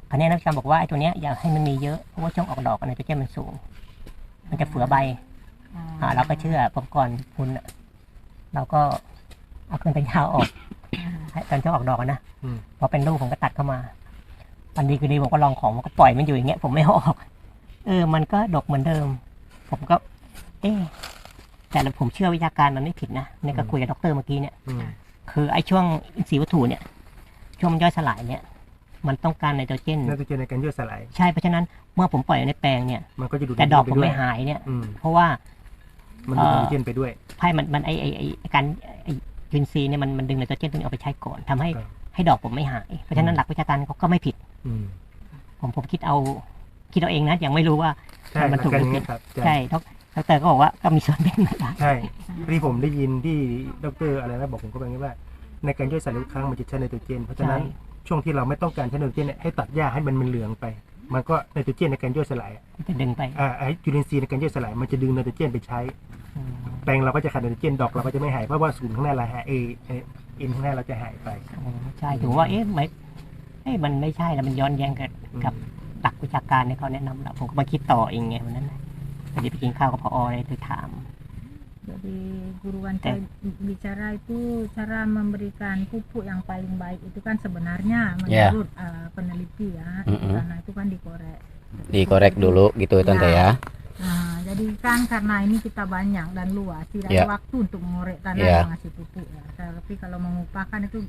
อันนี้นักวิชาการบอกว่าไอ้ตัวเนี้ยอย่าให้มันมีเยอะเพราะว่าช่วงออกดอกไนโตรเจนมันสูง มันจะเฟือใบเราก็เชื่อผมก่อนคุณอะเราก็เอาเครื่องตัดหญ้าออกตอนช่วงออกดอกอะนะ
อืม
พอเป็นลูกผมก็ตัดเข้ามาวันดีคือดีผมก็ลองของผมก็ปล่อยมันอยู่อย่างเงี้ยผมไม่เอาออก มันก็ดกเหมือนเดิม ผมก็ แต่ผมเชื่อวิชาการมันไม่ผิดนะเนี่ยก็คุยกับดรเมื่อกี้เนี่ย
อืม
คือไอ้ช่วงอินทรีย์วัตถุเนี่ย ช่วงมันย่อยสลายเนี่ย มันต้องการไนโตรเจน
น่าจะเจอในการย่อยสลาย
ใช่เพราะฉะนั้นเมื่อผมปล่อยในแปลงเนี่ย
มันก็จะดูด
แต่ดอก
ไป
ผม
ด้วย
ไม่หายเนี่ย
อืม
เพราะว่า
มันดูดไนโตรเจนไปด้วย
ไพ่มันไอ้การไอ้ยูนซีย์เนี่ยมันดึงไนโตรเจนตัวนี้ออกไปใช้ก่อนทำให้
ครับ
ให้ดอกผมไม่หายเพราะฉะนั้นหลักวิชาการเขาก็ไม่ผิด
อืม
ผมคิดเอาเองนะยังไม่รู้ว่า
ใช่
มันถูก
หลั
ห
ก
รือ
การ
ผิด
ครับ
ใช่ดรก็บอกว่าก็มีส่วนเป็นเหมือนกัน
ใช่ที่ผมได้ยินที่ดรอะไรนะบอกผมก็แบบนี้ว่า ในการย่อยสลายทุกครั้งมันจะใช้ไนโตรเจนเพราะฉะนั้นช่วงที่เราไม่ต้องการใช้ไนโตรเจนเนี่ยให้ตัดหญ้าให้มันเหลืองไป มันก็ไนโตรเจนในการย่อยสลาย
จะดึงไป
ไอ้จุลินทรีย์ในการย่อยสลายมันจะดึงไนโตรเจนไปใช้
อืม
แปลงเราก็จะขาดไนโตรเจนดอกเราก็จะไม่หายเพราะว่าศูนย์ข้างหน้าเราหายเอ็นข้างหน้าเราจะหายไป
ใช่ถือว่ามันไม่ใช่แล้วมันย้อนแย้งกับหลักวิชาการที่เขาแนะนำเราผมก็มาคิดต่อเองไงวันนั้นนะพอดีไปกินข้าวกับพอเลยถาม
Jadi guru Wanca bicara itu cara memberikan pupuk yang paling baik itu kan sebenarnya menurut peneliti ya, karena itu kan dikorek.
Dikorek dulu gitu Tante ya.
Nah, jadi kan karena ini kita banyak dan luas, tidak
Ya.
ada waktu untuk mengorek tanah
Ya.
dan ngasih pupuk ya. Tapi kalau mengupakan itu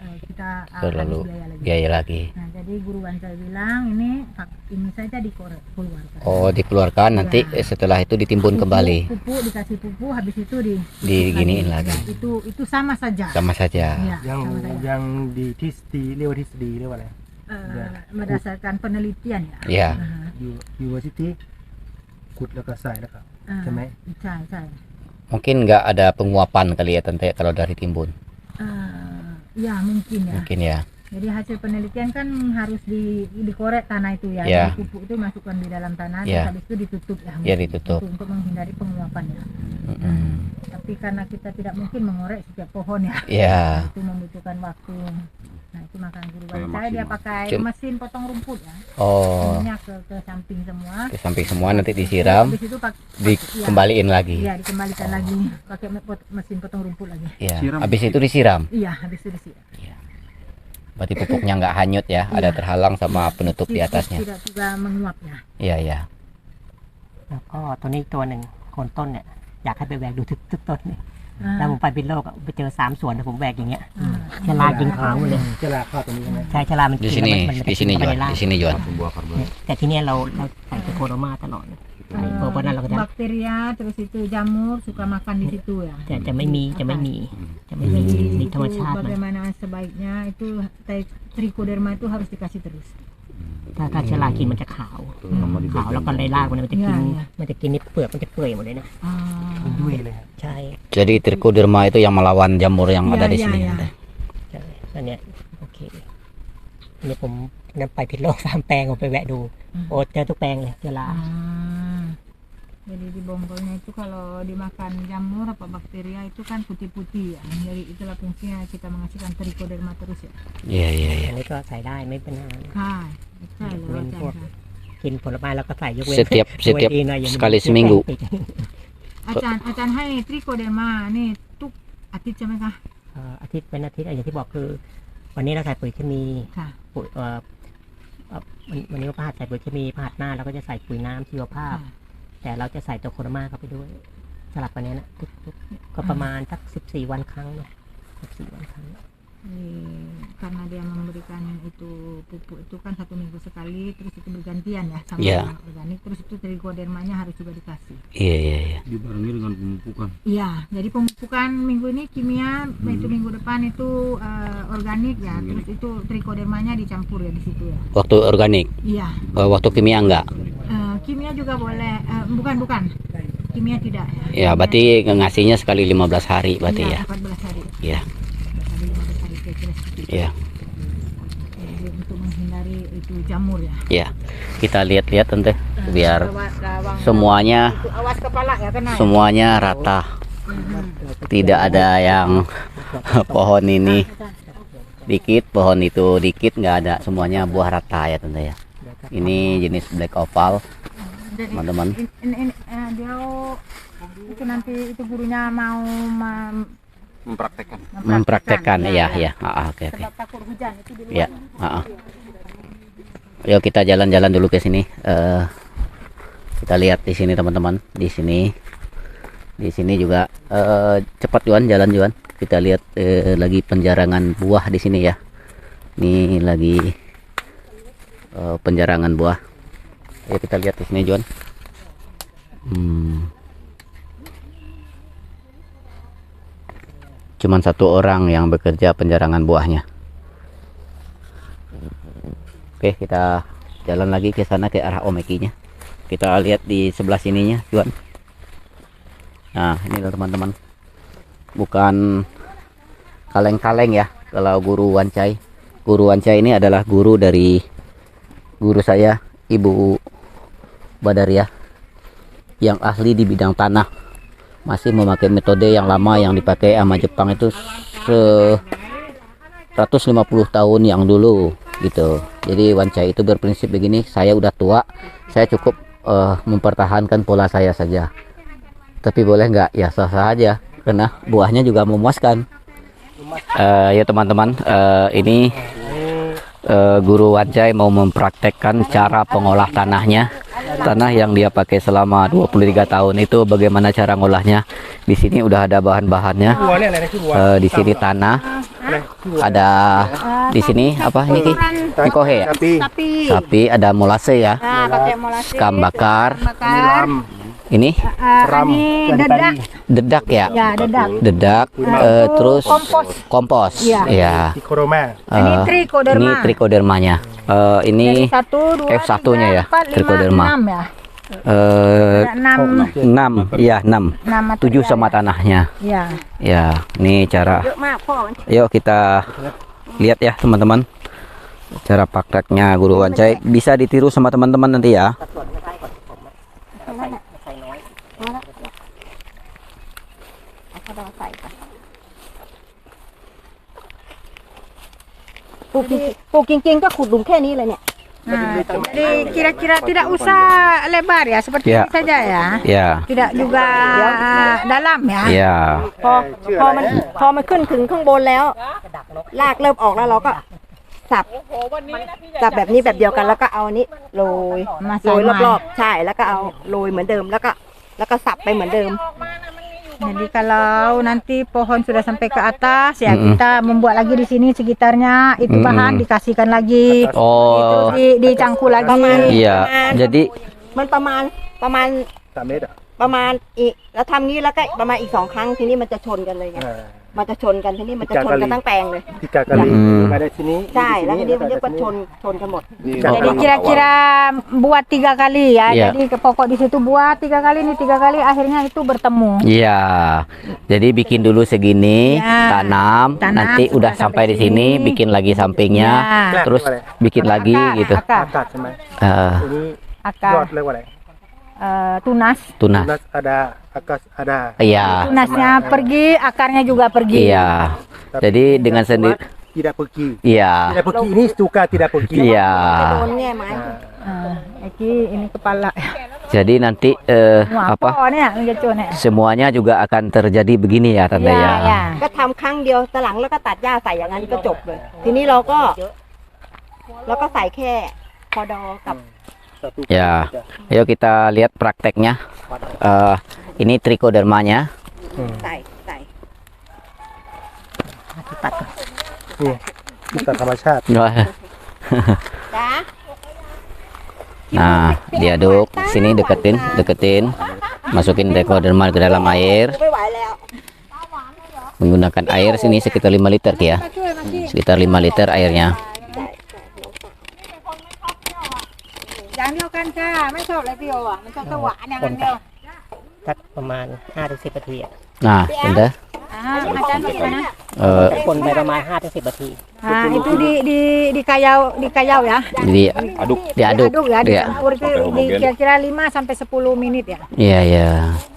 kita
Terlalu
biaya lagi.
biaya lagi.
Nah, jadi guru Wanca bilang ini saja dikorek keluarkan.
Oh, dikeluarkan nanti setelah itu ditimbun kembali.
Pupuk dikasih pupuk habis itu
Diginiin lagi.
Ya, itu sama saja.
Sama saja.
Ya,
ยัง
sama saja.
ยังดีทฤษฎีเรียกว่าทฤษฎีเรียกว่าอะไร
Berdasarkan penelitian ya.
Ya.
University ขุดแล้วก็ใส่แล้วก็ ใช่ไหม
ใช่ใช่
Mungkin nggak ada penguapan kali ya Tante kalau dari timbun.
Ya mungkin ya.
Mungkin ya.
Jadi hasil penelitian kan harus dikorek tanah itu ya.
Ya.
Jadi pupuk itu masukkan di dalam tanah,
Ya.
terus habis itu ditutup ya.
Ya, ditutup.
Untuk menghindari penguapan ya. Tapi karena kita tidak mungkin mengorek setiap pohon ya.
Ya.
Itu membutuhkan waktu. Nah itu makanya guru
Supaya
saya dia
maksimal.
pakai
Cuma-
potong rumput ya.
Oh,
Ininya ke samping semua.
ke samping semua nanti disiram,
Habis itu
dikembaliin lagi.
Iya dikembalikan lagi pakai mesin potong rumput lagi.
Ya.
Siram.
Habis itu disiram.
Iya habis itu disiram.
Berarti pupuknya nggak hanyut ya, ada terhalang sama penutup di atasnya.
Tidak juga menguap ya.
Iya ya.
แล้วก็ตัวนี้อีกตัวหนึ่งโคนต้นเนี่ยอยากให้ไปแหวกดูทุกต้นเนี่ย
อ่า
แล้วผมไปพิษณุโลกอะไปเจอ3 สวนแต่ผมแหวกอย่างเงี้ย
อ่า
ชะลากินขาวหมดเลย
จะลาเข้าตรงนี้ใช่ไหม
ใช่ชะลามัน
Di
กิน
sini,
แล้วมัน
di sini
ไป
Juan,
ในราก
di sini Juan.
Pembuah karbon.
แต่ทีเนี้ยเราใส่โคโรมาตลอดเพราะนั้นเราก็จะ
bakteria terus itu jamur suka makan di situ ya.
จะไม่มี
Jadi
มีธรรม
itu
ชาติมัน
bagaimana sebaiknya itu trichoderma itu harus dikasih terus.
ถ้าชะลากินมันจะขาว
Sama di
ขาวแล้วก็ในรากมันจะกิน
Iya, iya.
มันจะกินนี่เปลือกมันจะเปื่อยหมดเลยนะ
มันยุ่ยเลยครับ
ใช่
Jadi trichoderma itu yang melawan jamur yang
Iya,
ada di
iya,
sini.
iya.
Tante.
ใช่อันเนี้ยโอเคอันนี้ผมนั่นไปผิดโลก3 แปลงผมไปแวะดู โอ้เจอทุกแปลงเลยชะลา
Jadi di bonggolnya itu kalau dimakan jamur apa bakteria itu kan putih-putih ya. Jadi itulah fungsinya kita menghasilkan trichoderma terus ya.
Iya iya iya.
อันนี้ก็ใส่ได้ไม่เป็นปัญหา
Hai, saya lewat sana.
กินผลไม้แล้วก็ใส่ยกเว้น
Setiap
ยกเว้น
setiap
ดีหน่อยอย่ามัน
sekali seminggu.
อาจารย์ให้ทริโคเดอร์มานี่ทุกอาทิตย์ใช่ไหมคะ
อาทิตย์เป็นอาทิตย์อย่างที่บอกคือ วันนี้เราใส่ปุ๋ยเคมี
ค่ะ
ปุ๋ยวันนี้ก็พลาดใส่ปุ๋ยเคมีพลาดหน้าเราก็จะใส่ปุ๋ยน้ำชีวภาพ แต่เราจะใส่ตัวโคโรมาเข้าไปด้วยสลับกันเนี้ยนะทุกก็ประมาณสัก14 วันครั้งเนาะ14 วันครั้ง
Karena dia memberikan itu pupuk itu kan 1 minggu sekali, terus itu bergantian ya sama
Iya.
yang organik, terus itu trichodermanya harus juga dikasih.
Iya iya iya.
Dibarengi dengan pemupukan.
Iya, jadi pemupukan minggu ini kimia, itu minggu depan itu organik ya, terus itu trichodermanya dicampur ya di situ ya.
Waktu organik,
Iya,
waktu kimia enggak.
kimia juga boleh, bukan, kimia tidak ya.
Ya, berarti ngasihnya sekali 15 hari berarti ya.
14 hari.
Iya.
14 hari, 15 hari kira-kira seperti itu.
Iya.
Jadi untuk menghindari itu jamur ya.
Iya. Kita lihat-lihat Tante biar
Gawang
semuanya
itu awas kepala ya kena. Ya?
semuanya rata. Tidak ada yang pohon ini dikit, pohon itu dikit, nggak ada, semuanya buah rata ya Tante ya. Ini jenis black opal,
Jadi,
teman-teman.
ini dia itu nanti itu gurunya mau
Mempraktekkan.
Mempraktekkan ya ya. Oke oke.
Sebab takut hujan itu di luar.
Ya. Yuk kita jalan-jalan dulu ke sini. Kita lihat di sini teman-teman. Di sini juga cepat Juan, jalan Juan. Kita lihat lagi penjarangan buah di sini ya. Ini lagi penjarangan buah. Ayo kita lihat di sini Juan. Cuman 1 orang yang bekerja penjarangan buahnya. Oke, kita jalan lagi ke sana ke arah Omekinya. Kita lihat di sebelah sininya, Juan. Nah, ini loh teman-teman. Bukan kaleng-kaleng ya kalau guru Wancai. Guru Wancai ini adalah guru dari guru saya, Ibu Badariah, yang ahli di bidang tanah. Masih memakai metode yang lama yang dipakai sama Jepang itu 150 tahun yang dulu gitu. Jadi Wancai itu berprinsip begini, saya udah tua, saya cukup mempertahankan pola saya saja. Tapi boleh nggak? Ya sah-sah aja, karena buahnya juga memuaskan. Ya teman-teman, ini guru Wancai mau mempraktekkan cara pengolah tanahnya. Tanah yang dia pakai selama 23 tahun itu bagaimana cara ngolahnya. Di sini udah ada bahan-bahannya. Di sini tanah. Ada di sini apa ini Ki? Ini kohe ya? Sapi, ada molase ya.
Pakai molase,
Ikan bakar. Ini dedak ya?
Ya, dedak.
Dedak, terus kompos.
Iya.
Ya.
Dikoroma.
Ini trichoderma.
Ini trichodermanya. Ini
Jadi 1, 2,
F1-nya ya,
3, 4, 5,
trichoderma.
6 ya. Ada 6
6, iya 6. 7 sama tanahnya.
Ya.
Ya, ini cara.
เยอะมากพ่อมัน
Yuk kita lihat ya teman-teman. Cara prakteknya Guru Wancai bisa ditiru sama teman-teman nanti ya.
ปลูกจริงๆก็ขุดหลุมแค่นี้เลยเนี่ย
Nah, jadi kira-kira tidak usah lebar ya, seperti
Ya.
ini saja ya.
Ya,
Tidak juga dalam ya.
ya.
พอมันขึ้นถึงข้างบนแล้วรากเริ่มออกแล้วเราก็สับแบบนี้แบบเดียวกันแล้วก็เอาอันนี้โรย
Masuk
โรย
mai.
รอบๆใช่แล้วก็เอาโรยเหมือนเดิมแล้วก็สับไปเหมือนเดิม
Jadi kalau nanti pohon sudah sampai ke atas ya
Mm-mm.
kita membuat lagi di sini sekitarnya itu bahan dikasihkan lagi.
Oh,
Dicangkul lagi.
iya. Jadi
มันประมาณ
3 เมตรอ่ะ
ประมาณอีกแล้วทำงี้แล้วก็ประมาณอีก2 ครั้งทีนี้มันจะชนกันเลยไง
อ่า
มันจะชนกันทีนี้มันจะชนกันทั้งแปลงเลย
tiga kaliมาได้ที่นี้
ใช่แล้วทีนี้มันก็ชนกันหมด
Jadi kira-kira buat 3 kali ya.
Iya.
Jadi ke pokok di situ buat 3 kali ini 3 kali akhirnya itu bertemu.
iya. Jadi bikin dulu segini,
Ya.
tanam, nanti
sudah
udah sampai di sini, bikin lagi sampingnya,
Ya.
terus bikin lagi gitu.
อากาศ
อากาศใช่ไหม
Eh,
ทีนี้ยอด
Akar
เรียกว่าอะไร
tunas.
tunas.
Tunas ada, akas ada.
Iya,
Tunasnya pergi, akarnya juga pergi.
iya. Jadi dengan sendiri,
Tidak pergi.
iya,
Tidak pergi ini suka tidak pergi.
จะ
iya.
โดนแง่ไม้
Iki ini kepala.
Jadi nanti
Wah,
apa?
apa nih ngecone.
Semuanya juga akan terjadi begini ya, Tante
Ya,
ya.
ya.
ก็ทำครั้งเดียวตะหลังแล้วก็ตัดหญ้าใส่อย่างนั้นก็จบเลย ทีนี้เราก็ใส่แค่พอดอกับ
Satu
Ya. Ayo kita lihat prakteknya. Ini trichodermanya.
ใส่
นี่kitaธรรมชาติ
จ้า
Nah, diaduk. Sini deketin. Masukin trichoderma ke dalam air.
ไม่ไหวแล้ว
Menggunakan air sini sekitar 5 liter ya. Sekitar 5 liter airnya.
Jangan dio kan Kak, ไม่ชอบเลยพี่โออ่ะมันชอบหวานอย่างนั้นเดียว
สักประมาณ 5-10 นาทีอะ
Nah, Bunda.
อาจารย์บอกนะ
คนไปประมาณ 5-10 นาที
itu di kayau ya.
Aduk.
Diaduk.
Diaduk ya,
Iya.
dicampur itu di kira-kira 5 sampai 10 menit ya.
Iya, iya.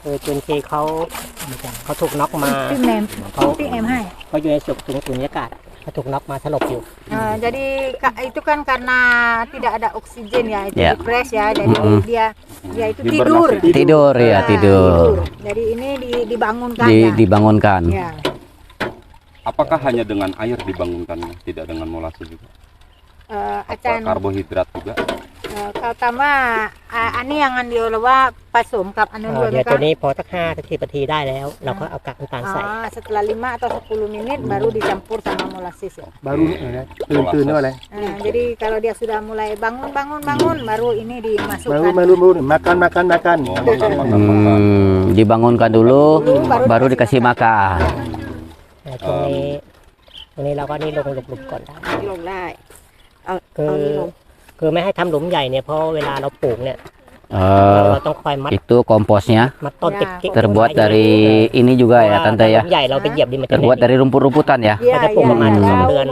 คือจุนทีเขาถูกน็อกมา
Tim em hai.
เขาอยู่ในสุญญากาศอะเขาถูกน็อกมาสลบอยู่
Jadi itu kan karena tidak ada oksigen ya, itu
Ya.
dipres ya, jadi dia itu tidur.
Tidur ya, tidur.
Jadi ini dibangunkan ya.
Dibangunkan.
Ya.
Apakah hanya dengan air dibangunkannya, tidak dengan molase juga? Apa
Acan
karbohidrat juga?
kalau tambah ani yang dio lewa ผสมกับอันนู้นด้วย
เดี๋ยว
ไหม
ตัว
คะ
นี้พอสัก5-10 นาทีได้แล้ว เราก็เอากากน้ำตาลใส่
setelah 5 atau 10 menit baru dicampur sama molasses ya.
baruตื่นituอะไร
Jadi kalau dia sudah mulai bangun baru ini dimasukkan.
baru makan
Oh, makan.
Dibangunkan dulu, baru dikasih makan.
ตรงนี้เราก็นี่ลงหลุมก่อนได้
ลงได้เอา
คือ
นี่ลง
คือไม่ให้ทำหลุมใหญ่เนี่ยเพราะเวลาเราปลูกเนี่ย
Eh,
เราต้องคอยมัด
itu komposnya
ต้นติ๊ก
terbuat dari ini juga ya, Tante
ห
ya.
ลุมใหญ่เราไปเหยียบดินมันจะ
Terbuat dari rumput-rumputan ya.
มันจะปลูกประมาณ
Hmm.
2 เดือน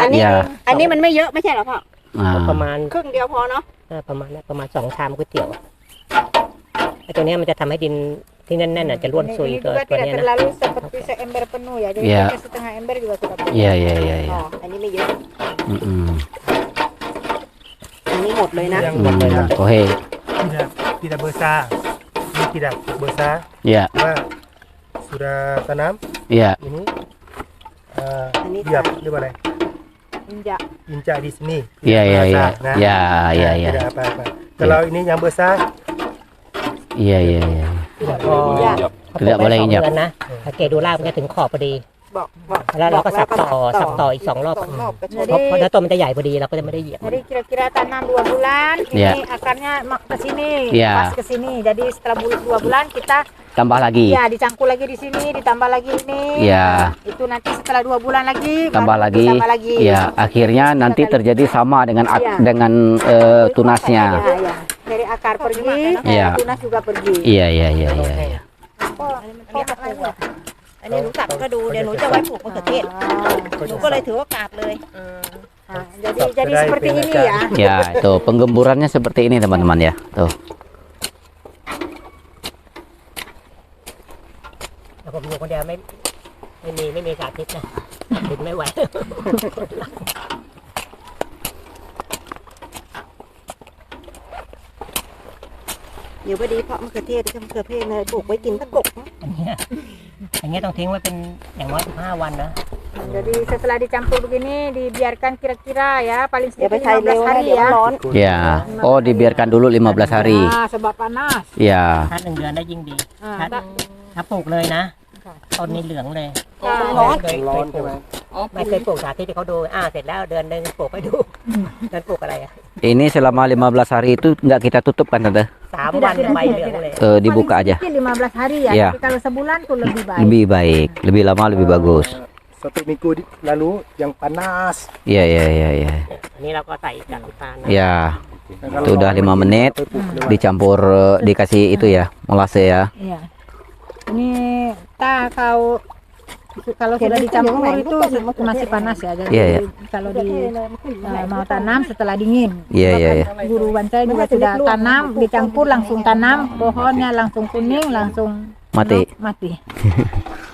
อันนี้
Ya.
อันนี้มันไม่เยอะไม่ใช่เหรอพ่อ
ประ
Nah,
มาณ
ครึ่งเดียวพอเนาะ
ประมาณ2 ชามก๋วยเตี๋ยวไอ้ตัวเนี้ยมันจะทำให้ดินที่แน่นๆน่ะจะร่วนซุย
Ini
ตัว
juga
ตัว
tidak
เนี้ยนะ
terlalu seperti seember penuh ya. Jadi
Ya.
pakai setengah ember juga sudah.
iya, iya, iya,
อ๋
iya.
ออันนี้ไม่เยอะ
Mm-mm.
อันนี้หมดเลยนะ
Oke.
tidak besar ini tidak besar
Ya,
Wah, sudah tanam
iya.
ini
Ini
biar dia boleh
Injak.
injak di sini
Iya, iya, iya.
Nah,
Ya, iya, iya.
tidak apa-apa kalau ini yang besar
Iya, iya, iya.
Boleh injak.
Tidak boleh
2
injak.
เดือนนะสังเกตดูรากมันจะถึงขอบพอดี
บอก
แล้วเราก็สับต่อ
บอก
สับต่ออีก 2 รอบ
สองรอบก็ชน
เพราะถ้าต้นมันจะใหญ่พอดีเราก็จะไม่ได้เหยียบ
Jadi kira-kira tanam 2 bulan, ini
Ya.
akarnya ke sini,
Ya.
pas ke sini. Jadi setelah 2 bulan kita
Tambah lagi.
ya dicangkul lagi di sini, ditambah lagi ini.
Ya.
Itu nanti setelah 2 bulan lagi
Tambah
baru
lagi.
ditambah lagi.
Ya, akhirnya nanti terjadi sama dengan
Iya.
dengan tunasnya.
Ya, ya. dari akar pergi,
Iya.
tunas juga pergi.
Iya.
อันนี้หนูสับก็ดูเดี๋ยวหนูจะไว้ปลูกมะเขือเทศหนูก็เลยถือโอกาสเลย
Nah, jadi seperti ini ya.
Ya, tuh penggemburannya seperti ini teman-teman ya. Tuh.
แต่ผมอยู่คนเดียวไม่มีสาธิตนะดินไม่ไหว
เดี๋ยวพอดีเพาะมะเขือเทศมะเขือเทศเลยปลูกไว้กินสักกบ
อย่างเงี้ยต้องทิ้งไว้เป็นอย่างน้อย15 วันนะ
Jadi setelah dicampur begini dibiarkan kira-kira ya paling
อย่าไป
sedikit
ใช้เร็ว
15
นะ
hari
เดี๋ยว
ya.
ร้อน
Ya. Oh, dibiarkan dulu 15 hari.
Nah, sebab panas.
Ya.
ถ้า1 เดือนได้ยิ่งดี
Nah,
ถ้าปลูกเลยนะต้นนี้เหลืองเลย
มันร้อน
ร้อนใช่ไหม
ไม่เคยปลูกสาธิตที่เขาดูเสร็จแล้วเดือนหนึงปลูกให้ดู เดือนปลูกอะไรอ่ะ
Ini selama 15 hari itu nggak kita tutup kan tante?
3 วันใบเหลืองเลย
Dibuka aja.
sedikit 15 hari ya.
Iya.
Tapi kalau sebulan tuh lebih baik.
Lebih baik, lebih lama lebih bagus.
1 minggu lalu yang panas.
Iya.
อันนี้เราก็ใส่จากน้ำตาลนะ
Ya. Itu udah 5 menit dicampur dikasih itu ya, molase ya.
Iya. Ini kalau sudah dicampur itu masih panas ya. Jadi
Iya, iya.
kalau mau tanam setelah dingin.
Iya.
Guru Wancai juga sudah tanam, dicampur langsung tanam, pohonnya langsung kuning, langsung
Mati.
mati.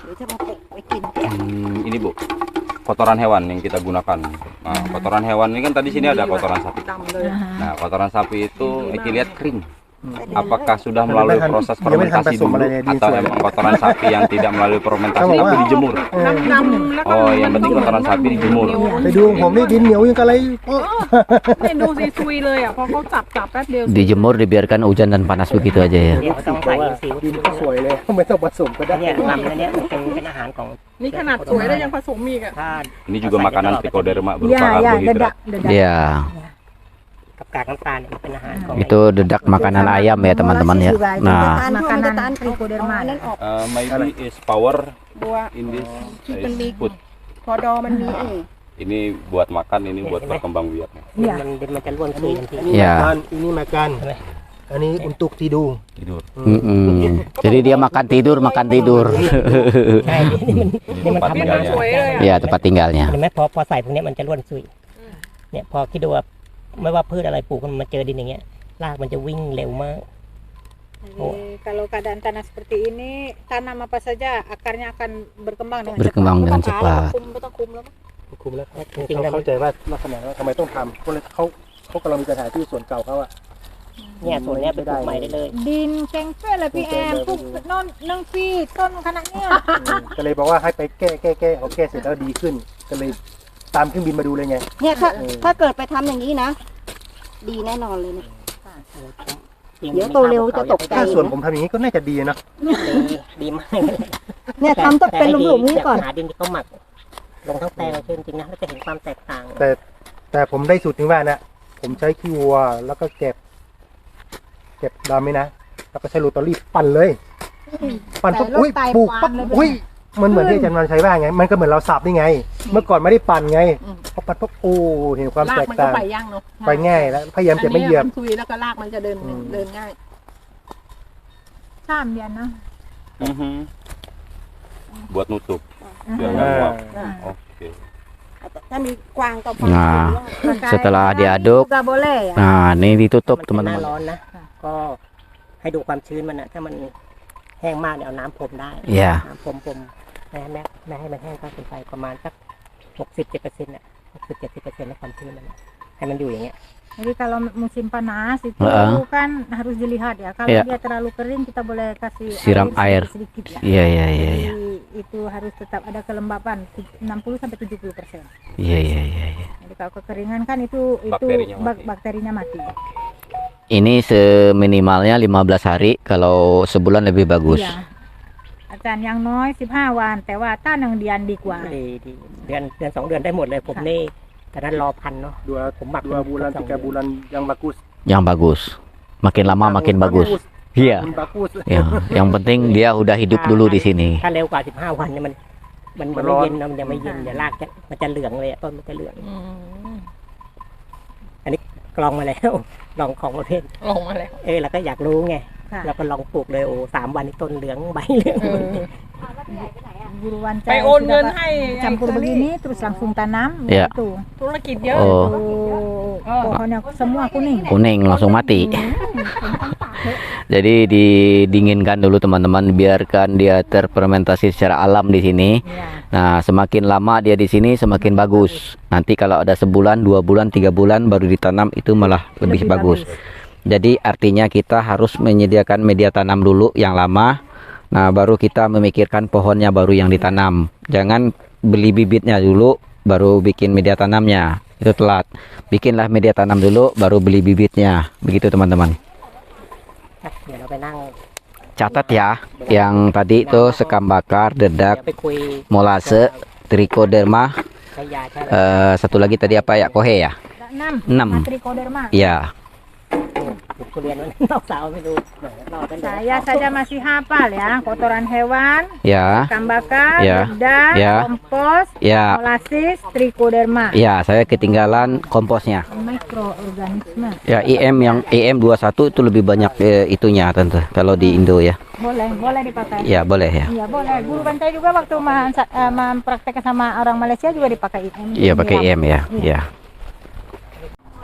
เดี๋ยวจะมาปลูกไว้กิน
Ini Bu, kotoran hewan yang kita gunakan. Nah, kotoran hewan ini kan tadi sini ada kotoran sapi. Nah, kotoran sapi itu Eki lihat kering. Apakah sudah melalui proses fermentasi dulu atau emang kotoran sapi yang tidak melalui fermentasi itu dijemur? Oh, yang penting kotoran sapi dijemur.
ไปดูผมนี่ดินเหนียวยังกะไรโอ้
ไม่ดูซีซุยเลยอ่ะเพราะเขาจับแป๊บเดียว
Dijemur dibiarkan hujan dan panas begitu aja ya.
เดี๋ยวต้องใส่อินทรีย์
ดินก็สวยเลย ไม่ต้องผสมก็ได้
เนี่ยลำอันเนี้ยมันเป็นอาหารของ
นี่ขนาดสวยแล้วยังผสมอีกอ่ะ
ถ้า
Ini juga makanan trichoderma berupa
Iya, ya,
karbohidrat.
dedak.
Ya,
กับกากน้ำตาลเนี่ยมันเป็นอาหารของ
itu dedak makanan ayam ya teman-teman ya. Nah,
มakanan trichoderma.
Maybe is power
บัว
in this
ที่มันมี
food.
พอดอมันมี
Ini buat makan, ini buat berkembang biaknya.
มันจะร่วนซุยทันที
ini
Ya.
makan ini makan ini untuk tidur
Tidur.
Jadi dia makan tidur.
ใช่นี่มัน
Ini tempat
ทำมัน
tinggalnya.
สวยเลยอ่ะ
Ya, tempat tinggalnya.
เห็นไหมพอใส่พวกเนี้ยมันจะร่วนซุยเนี่ยพอคิดดูว่าไม่ว่าพืชอะไรปลูกมันมาเจอดินอย่างเงี้ยรากมันจะวิ่งเร็วมาก
Kalau keadaan tanah seperti ini, tanam apa saja akarnya akan berkembang dengan
Berkembang dengan
cepat.
cepat.
ไม่ต้องคุมแล้วมั้ง
คุมแล้ว
จริงๆแล้ว
เข้าใจว่าลักษณะว่าทำไมต้องทำเขากำลังมีสถานที่ส่วนเก่าเขาอะ
เนี่ยส่วนเนี้ยไปปลูกใหม่ได้เลย
ดินแข็งเฟ้เลยพี่แอมปลูกนอนนึ่งปีต้นขนาดเนี้ย
ก็เลยบอกว่าให้ไปแก้เอาแก้เสร็จแล้วดีขึ้น ก็เลยตามเครื่องบินมาดูเลยไง
เนี่ยถ้าเกิดไปทำอย่างนี้นะ ดีแน่นอนเลยเนี่ยเดี๋ยวโตเร็วจะตกใจ
ถ้าส่วนผมทำอย่างนี้ก็น่าจะดีนะ
ดีมาก
เนี่ยทำต้องเป็นหลุมๆนี้ก่อน
หาดินที่เขาหมักลงทั้งแปลงเลยจริงๆนะแล้วจะเห็นความแตกต่าง
แต่ผมได้สูตรถึงว่านะผมใช้ขี้วัวแล้วก็เก็บดำไหมนะแล้วก็ใช้โรตารี่ปั่นเลย ปั่นปุ๊บอุ้ยปลูกปั๊บอุ้ยมันเหมือนที่อาจารย์วันชัยว่าไง มันก็เหมือนเราสับนี่ไง เมื่อก่อนไม่ได้ปั่นไงพอปั่นปุ๊บโอ้เห็นความ
ราก
แตก
มันก็
ต่าง
ไปย่างเนาะ
ไปง่ายแล้วพยายามจะไม่เหยียบ
มันซุยแล้วก็รากมันจะเดินง่าย
3 เดือนนะ
Buat nutup. Biar nggak nguap. Oke.
ถ้ามีกวางก็ฟัง
Nah, setelah diaduk,
juga boleh ya.
nah ini ditutup
มันเป็นหน้า
teman-teman.
ร้อนนะก็ให้ดูความชื้นมันนะถ้ามันแห้งมากเนี่ยเอาน้ำพรมได้
Ya,
น้ำพรมไม่ให้มันแห้งก็ขึ้นไปประมาณสัก60-70%น่ะ60-70%ในความชื้นมันนะให้มันอยู่อย่างเงี้ย
Jadi kalau musim panas itu kan harus dilihat ya. Kalau
Iya.
dia terlalu kering kita boleh kasih
Siram air.
sedikit ya.
Iya.
Jadi itu harus tetap ada kelembapan 60-70%.
Iya.
Jadi kalau kekeringan kan itu
Bakterinya mati.
bakterinya mati.
Ini seminimalnya 15 hari, kalau sebulan lebih bagus.
Iya. อาจารย์ยังน้อย15 วัน แต่ว่าต้านยังเดือนดีกว่า
ดีเดือน2 เดือนได้หมดเลยผมนี่แต่นั้นรอพันเนาะ ผมหมัก
2 bulan 3 bulan yang bagus
Yang bagus. Makin lama makin bagus. Iya.
bagus
Ya, yang penting dia udah hidup dulu di sini.
ถ้าเร็วกว่า15 วันเนี่ยมันยังไม่เย็นนะมันยังไม่เย็นเดี๋ยวรากมันจะเหลืองเลยอะต้นมันจะเหลืองอันนี้กรองมาแล้ว ลองของประเภท
ลงมาแล้ว
เราก็อยากรู้ไง
ค่ะ
เราก็ลองปลูกเลยโอ้3 วันนี้ต้นเหลืองใบเหลือง
Guru Wancai
ไปโอนเงิน
sudah
ให้
campur begini terus langsung tanam
Iya.
gitu.
ธุรกิจเยอะ
Oh,
Pohonnya semua kuning.
kuning langsung mati. Jadi didinginkan dulu teman-teman, biarkan dia terfermentasi secara alam di sini.
Ya.
Nah, semakin lama dia di sini semakin bagus. Nanti kalau ada sebulan, 2 bulan, 3 bulan baru ditanam itu malah lebih bagus. Jadi artinya kita harus menyediakan media tanam dulu yang lama. Nah, baru kita memikirkan pohonnya baru yang ditanam. Jangan beli bibitnya dulu baru bikin media tanamnya. Itu telat. Bikinlah media tanam dulu baru beli bibitnya. Begitu teman-teman.
เดี๋ยวเราไปนั่ง
Catat ya, yang tadi itu sekam bakar,
เดี๋ยว
dedak,
ไปคุย
molase, trichoderma,
ใช้ยาใช้อะไร
satu lagi tadi apa ya, kohe ya?
Ada 6.
Enam.
Trichoderma.
Ya,
ปลูกทุเรียนวันน้องสาวไม่รู้รอกันเดี๋ยว
Saya saja masih hafal ya, kotoran hewan,
ya,
ikan bakar,
Ya.
dedak,
Ya.
kompos,
ya,
molasis, trichoderma.
ya. Saya ketinggalan komposnya.
Mikroorganisme.
Ya, IM yang IM 21 itu lebih banyak itunya tante. Kalau di Indo ya,
Boleh dipakai.
ya boleh ya.
Iya boleh. Guru Wancai juga waktu mempraktekkan sama orang Malaysia juga dipakai IM.
Iya pakai IM ya. Ya.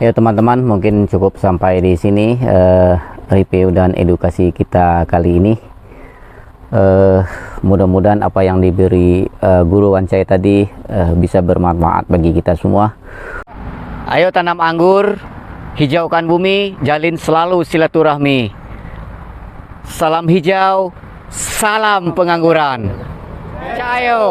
Ya teman-teman, mungkin cukup sampai di sini review dan edukasi kita kali ini. Mudah-mudahan apa yang diberi Guru Wancai tadi bisa bermanfaat bagi kita semua. Ayo tanam anggur, hijaukan bumi, jalin selalu silaturahmi. Salam hijau, salam pengangguran. Cayo.